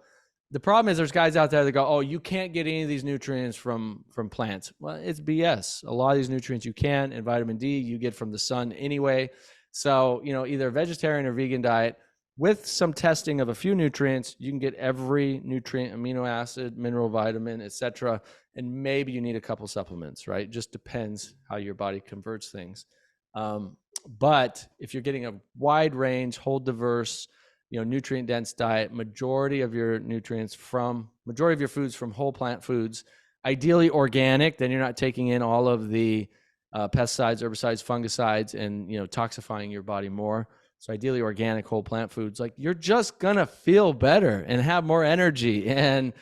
the problem is there's guys out there that go, oh, you can't get any of these nutrients from plants. Well, it's BS. A lot of these nutrients you can, and vitamin D you get from the sun anyway. So, either a vegetarian or vegan diet with some testing of a few nutrients, you can get every nutrient, amino acid, mineral, vitamin, etc. And maybe you need a couple supplements, right? Just depends how your body converts things. But if you're getting a wide range, whole diverse, nutrient dense diet, majority of your foods from whole plant foods, ideally organic, then you're not taking in all of the pesticides, herbicides, fungicides, and toxifying your body more. So ideally organic whole plant foods, like, you're just gonna feel better and have more energy and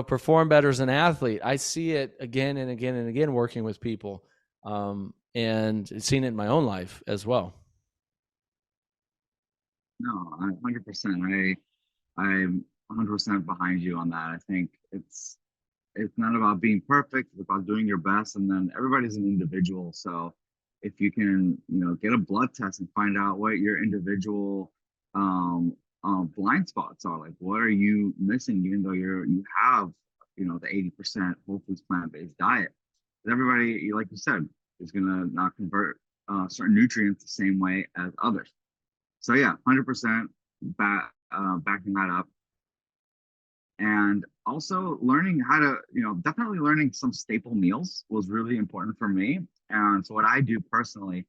perform better as an athlete. I see it again and again and again working with people, and seen it in my own life as well. No, 100%. I'm 100% behind you on that. I think it's not about being perfect, it's about doing your best, and then everybody's an individual. So if you can, get a blood test and find out what your individual blind spots are, like, what are you missing, even though you have, the 80% whole foods plant-based diet. Because everybody, like you said, is gonna not convert certain nutrients the same way as others. So yeah, 100% backing that up. And also learning how to, definitely learning some staple meals was really important for me. And so what I do personally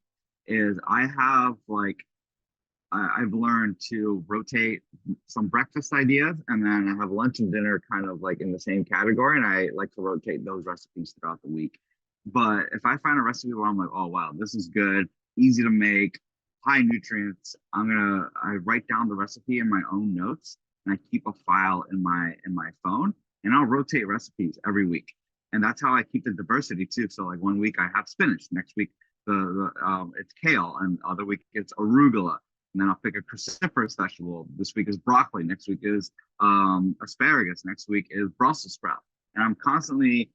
is I have, like, I've learned to rotate some breakfast ideas, and then I have lunch and dinner kind of like in the same category, and I like to rotate those recipes throughout the week. But if I find a recipe where I'm like, oh wow, this is good, easy to make, high nutrients, I write down the recipe in my own notes, and I keep a file in my phone, and I'll rotate recipes every week, and that's how I keep the diversity too. So like one week I have spinach, next week it's kale, and other week it's arugula, and then I'll pick a cruciferous vegetable. This week is broccoli. Next week is asparagus. Next week is Brussels sprout. And I'm constantly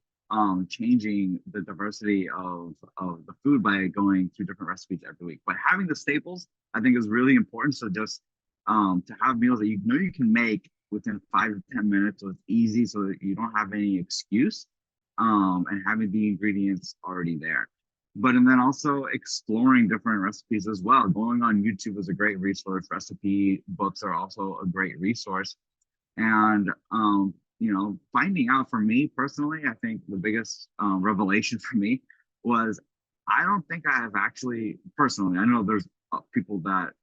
changing the diversity of the food by going through different recipes every week. But having the staples, I think, is really important. So just to have meals that you know you can make within 5 to 10 minutes, so it's easy, so that you don't have any excuse, and having the ingredients already there. But and then also exploring different recipes as well. Going on YouTube is a great resource. Recipe books are also a great resource. And finding out, for me personally, I think the biggest revelation for me was, I don't think I have actually personally. I know there's people that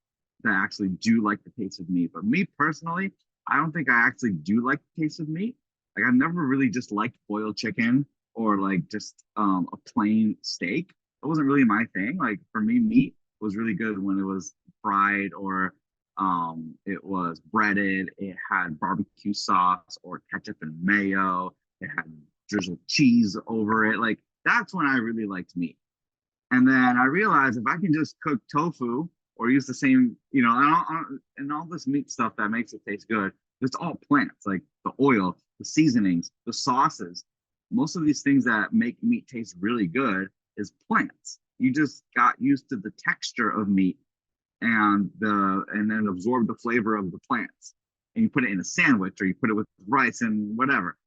actually do like the taste of meat, but me personally, I don't think I actually do like the taste of meat. Like, I've never really just liked boiled chicken, or like just a plain steak. It wasn't really my thing. Like, for me, meat was really good when it was fried, or it was breaded. It had barbecue sauce or ketchup and mayo. It had drizzled cheese over it. Like, that's when I really liked meat. And then I realized, if I can just cook tofu or use the same, and all this meat stuff that makes it taste good, it's all plants, like the oil, the seasonings, the sauces. Most of these things that make meat taste really good is plants. You just got used to the texture of meat, and then absorb the flavor of the plants. And you put it in a sandwich, or you put it with rice and whatever.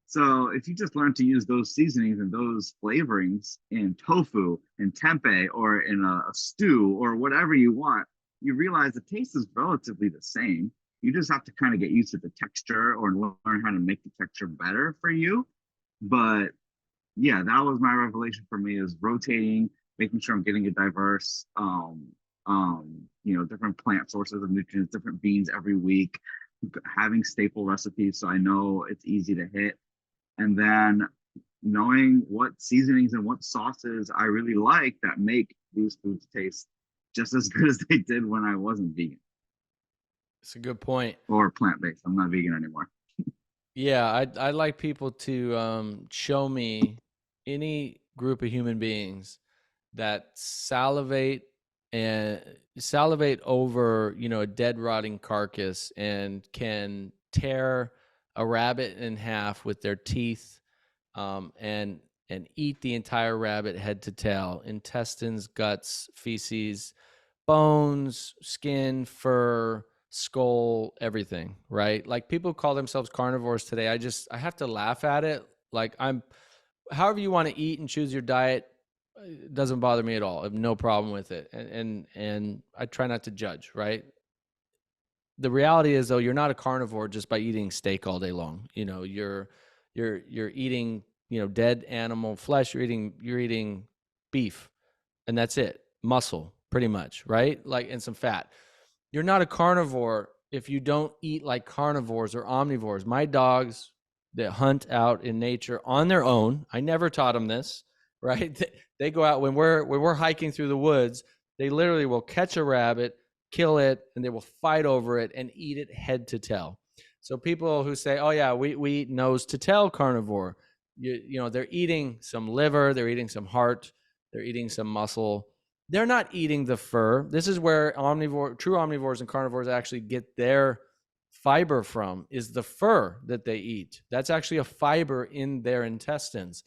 So if you just learn to use those seasonings and those flavorings in tofu and tempeh, or in a stew, or whatever you want, you realize the taste is relatively the same. You just have to kind of get used to the texture, or learn how to make the texture better for you. But yeah, that was my revelation for me, is rotating, making sure I'm getting a diverse, different plant sources of nutrients, different beans every week, having staple recipes so I know it's easy to hit, and then knowing what seasonings and what sauces I really like that make these foods taste just as good as they did when I wasn't vegan. It's a good point. Or plant-based. I'm not vegan anymore. Yeah, I'd like people to show me any group of human beings that salivate over, a dead, rotting carcass, and can tear a rabbit in half with their teeth, and eat the entire rabbit head to tail, intestines, guts, feces, bones, skin, fur, skull, everything, right? Like, people call themselves carnivores today. I have to laugh at it. Like, however you want to eat and choose your diet, it doesn't bother me at all. I have no problem with it. And I try not to judge, right? The reality is, though, you're not a carnivore just by eating steak all day long. You're eating, dead animal flesh. You're eating beef, and that's it. Muscle, pretty much, right? Like, and some fat. You're not a carnivore if you don't eat like carnivores or omnivores. My dogs that hunt out in nature on their own, I never taught them this, right? They go out when we're hiking through the woods. They literally will catch a rabbit, kill it, and they will fight over it and eat it head to tail. So people who say, "Oh yeah, we eat nose to tail carnivore," they're eating some liver, they're eating some heart, they're eating some muscle. They're not eating the fur. This is where true omnivores and carnivores actually get their fiber from, is the fur that they eat. That's actually a fiber in their intestines.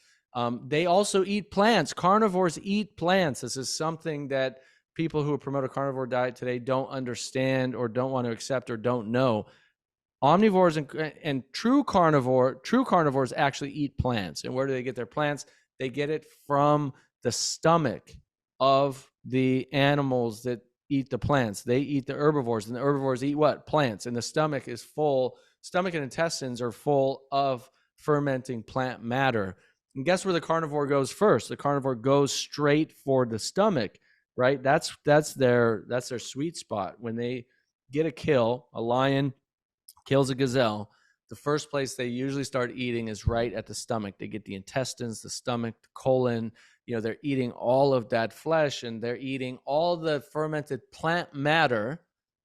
They also eat plants. Carnivores eat plants. This is something that people who promote a carnivore diet today don't understand, or don't want to accept, or don't know. Omnivores and true carnivores actually eat plants. And where do they get their plants? They get it from the stomach of the animals that eat the plants. They eat the herbivores, and the herbivores eat what? Plants. And the stomach and intestines are full of fermenting plant matter. And guess where the carnivore goes first? The carnivore goes straight for the stomach. right? That's their sweet spot. When they get a kill, a lion kills a gazelle, the first place they usually start eating is right at the stomach. They get the intestines, the stomach, the colon. They're eating all of that flesh, and they're eating all the fermented plant matter,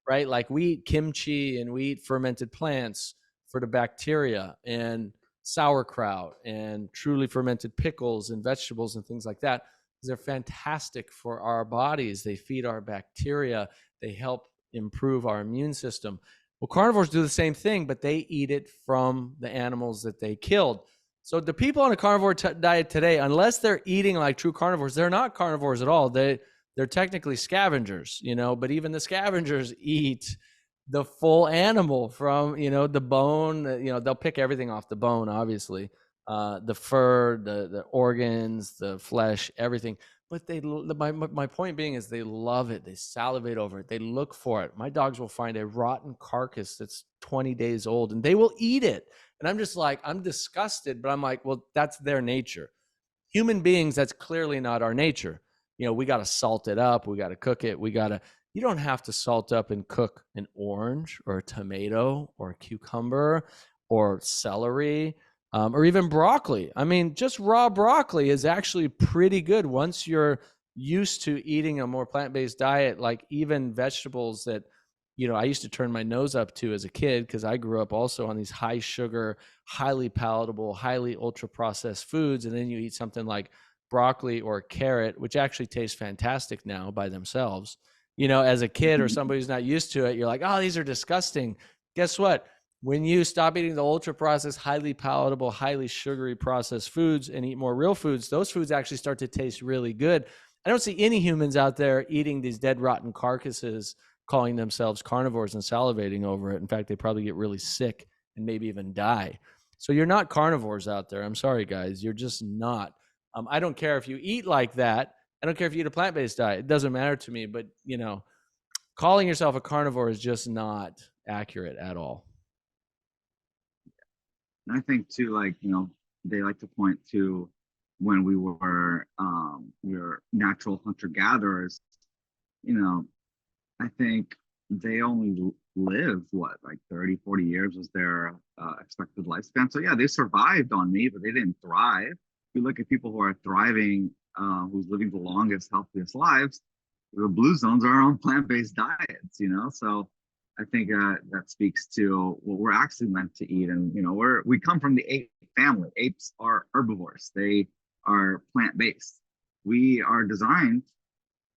right? Like we eat kimchi and we eat fermented plants for the bacteria, and sauerkraut and truly fermented pickles and vegetables and things like that. They're fantastic for our bodies. They feed our bacteria. They help improve our immune system. Well, carnivores do the same thing, but they eat it from the animals that they killed. So the people on a carnivore diet today, unless they're eating like true carnivores, they're not carnivores at all. They're technically scavengers, but even the scavengers eat the full animal from, the bone. They'll pick everything off the bone, obviously, the fur, the organs, the flesh, everything. But my point being is they love it. They salivate over it. They look for it. My dogs will find a rotten carcass that's 20 days old and they will eat it. And I'm just like, I'm disgusted, but I'm like, well, that's their nature. Human beings, that's clearly not our nature. We got to salt it up. We got to cook it. You don't have to salt up and cook an orange or a tomato or a cucumber or celery. Or even broccoli. I mean, just raw broccoli is actually pretty good once you're used to eating a more plant-based diet. Like even vegetables that, I used to turn my nose up to as a kid because I grew up also on these high sugar, highly palatable, highly ultra-processed foods. And then you eat something like broccoli or carrot, which actually tastes fantastic now by themselves. As a kid or somebody who's not used to it, you're like, oh, these are disgusting. Guess what? When you stop eating the ultra-processed, highly palatable, highly sugary processed foods and eat more real foods, those foods actually start to taste really good. I don't see any humans out there eating these dead, rotten carcasses, calling themselves carnivores and salivating over it. In fact, they probably get really sick and maybe even die. So you're not carnivores out there. I'm sorry, guys. You're just not. I don't care if you eat like that. I don't care if you eat a plant-based diet. It doesn't matter to me. But, calling yourself a carnivore is just not accurate at all. And I think too, like, they like to point to when we were natural hunter-gatherers, I think they only lived like 30, 40 years was their expected lifespan. So yeah, they survived on meat, but they didn't thrive. If you look at people who are thriving, who's living the longest, healthiest lives, the blue zones are on plant-based diets, so I think that speaks to what we're actually meant to eat. And, we come from the ape family. Apes are herbivores. They are plant-based. We are designed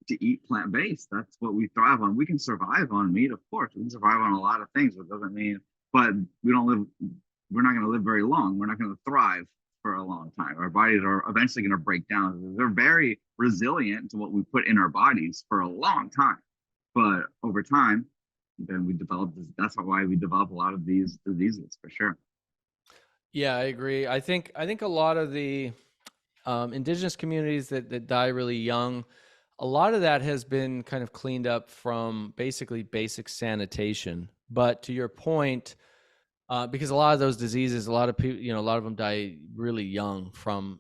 to eat plant-based. That's what we thrive on. We can survive on meat, of course. We can survive on a lot of things, but doesn't mean, but we're not going to live very long. We're not going to thrive for a long time. Our bodies are eventually going to break down. They're very resilient to what we put in our bodies for a long time. But over time, then we develop this. That's why we develop a lot of these diseases, for sure. Yeah, I agree. I think a lot of the indigenous communities that die really young, a lot of that has been kind of cleaned up from basically basic sanitation. But to your point, because a lot of those diseases, a lot of people, a lot of them die really young from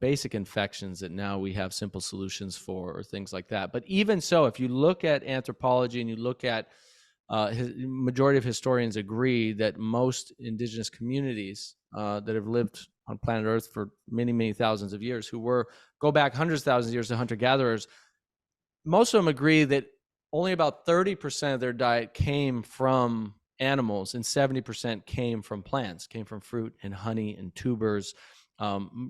basic infections that now we have simple solutions for, or things like that. But even so, if you look at anthropology and you look at majority of historians agree that most indigenous communities that have lived on planet Earth for many, many thousands of years, go back hundreds of thousands of years to hunter-gatherers, most of them agree that only about 30% of their diet came from animals and 70% came from plants, came from fruit and honey and tubers,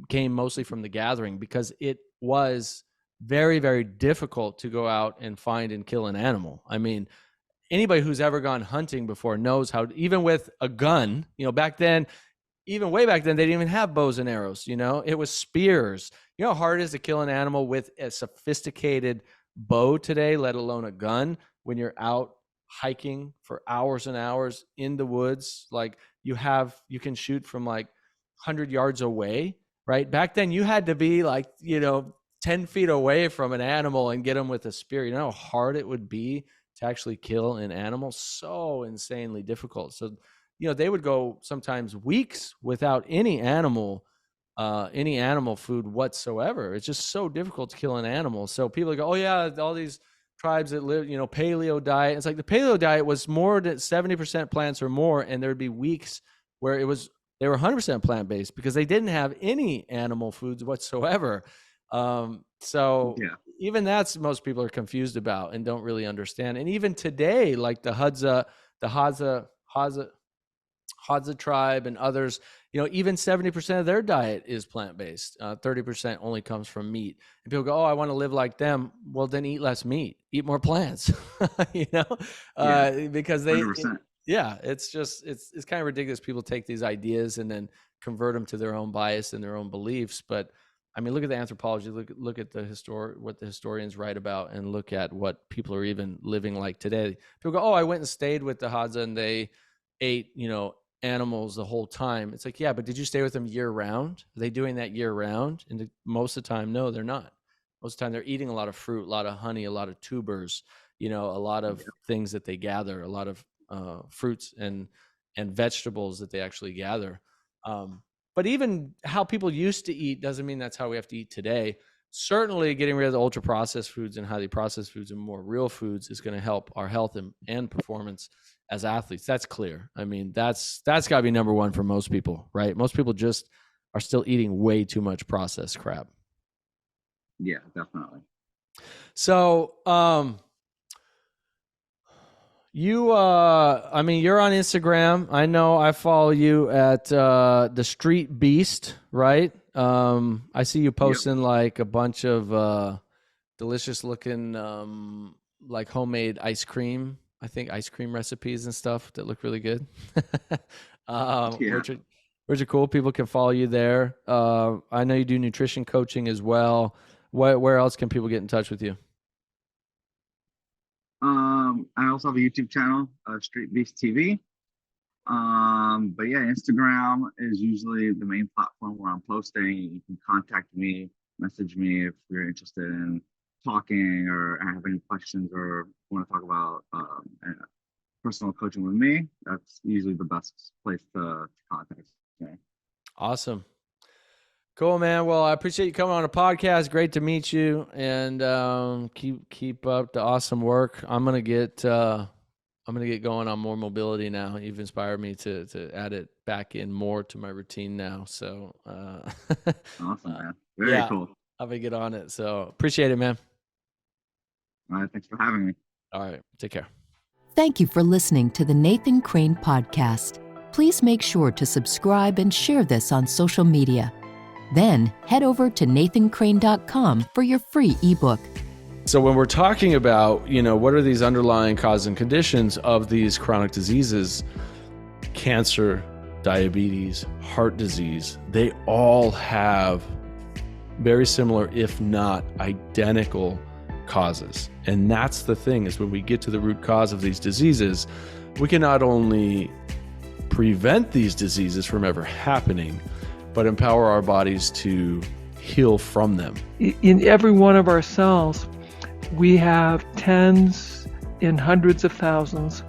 came mostly from the gathering, because it was very, very difficult to go out and find and kill an animal. I mean, anybody who's ever gone hunting before knows how, even with a gun, back then, even way back then, they didn't even have bows and arrows, it was spears. You know how hard it is to kill an animal with a sophisticated bow today, let alone a gun, when you're out hiking for hours and hours in the woods. Like you can shoot from like 100 yards away, right? Back then you had to be like, 10 feet away from an animal and get them with a spear. You know how hard it would be to actually kill an animal? So insanely difficult. So, they would go sometimes weeks without any animal any animal food whatsoever. It's just so difficult to kill an animal. So people go, oh yeah, all these tribes that live, paleo diet. It's like the paleo diet was more than 70% plants or more, and there'd be weeks where they were 100% plant-based because they didn't have any animal foods whatsoever. So even that's most people are confused about and don't really understand. And even today, like the Hadza tribe and others, even 70% of their diet is plant-based. 30% only comes from meat. And people go, oh, I want to live like them. Well, then eat less meat, eat more plants, because it's kind of ridiculous. People take these ideas and then convert them to their own bias and their own beliefs. But I mean, look at the anthropology, look at what the historians write about, and look at what people are even living like today. People go, oh, I went and stayed with the Hadza and they ate, animals the whole time. It's like, yeah, but did you stay with them year round? Are they doing that year round? And most of the time, no, they're not. Most of the time they're eating a lot of fruit, a lot of honey, a lot of tubers, a lot of things that they gather, a lot of fruits and vegetables that they actually gather. But even how people used to eat doesn't mean that's how we have to eat today. Certainly getting rid of the ultra processed foods and highly processed foods and more real foods is going to help our health and performance as athletes. That's clear. I mean, that's got to be number one for most people, right? Most people just are still eating way too much processed crap. Yeah, definitely. So, you're on Instagram. I know I follow you at the Street Beast, right? I see you posting like a bunch of delicious looking like homemade ice cream. I think ice cream recipes and stuff that look really good. Which are cool. People can follow you there. I know you do nutrition coaching as well. Where else can people get in touch with you? I also have a YouTube channel, Street Beast TV. But yeah, Instagram is usually the main platform where I'm posting. You can contact me, message me if you're interested in talking or have any questions or want to talk about personal coaching with me. That's usually the best place to contact me. Awesome. Cool, man. Well, I appreciate you coming on a podcast. Great to meet you, and keep up the awesome work. I'm gonna get going on more mobility now. You've inspired me to add it back in more to my routine now. So awesome, man. Very cool. I'm gonna get on it. So appreciate it, man. All right, thanks for having me. All right, take care. Thank you for listening to the Nathan Crane Podcast. Please make sure to subscribe and share this on social media. Then head over to nathancrane.com for your free ebook. So when we're talking about, what are these underlying causes and conditions of these chronic diseases, cancer, diabetes, heart disease, they all have very similar, if not identical, causes. And that's the thing, is when we get to the root cause of these diseases, we can not only prevent these diseases from ever happening, but empower our bodies to heal from them. In every one of our cells, we have tens and hundreds of thousands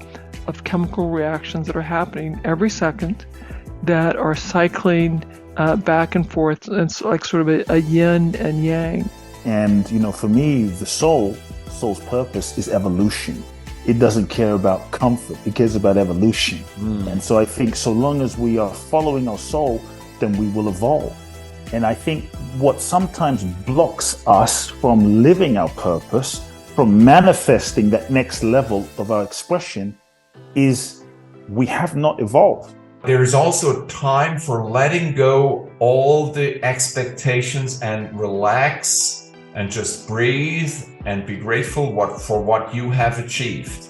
of chemical reactions that are happening every second that are cycling back and forth. And it's like sort of a yin and yang. And, for me, the soul's purpose is evolution. It doesn't care about comfort. It cares about evolution. And so I think so long as we are following our soul, then we will evolve. And I think what sometimes blocks us from living our purpose, from manifesting that next level of our expression, is we have not evolved. There is also time for letting go all the expectations and relax and just breathe and be grateful for what you have achieved.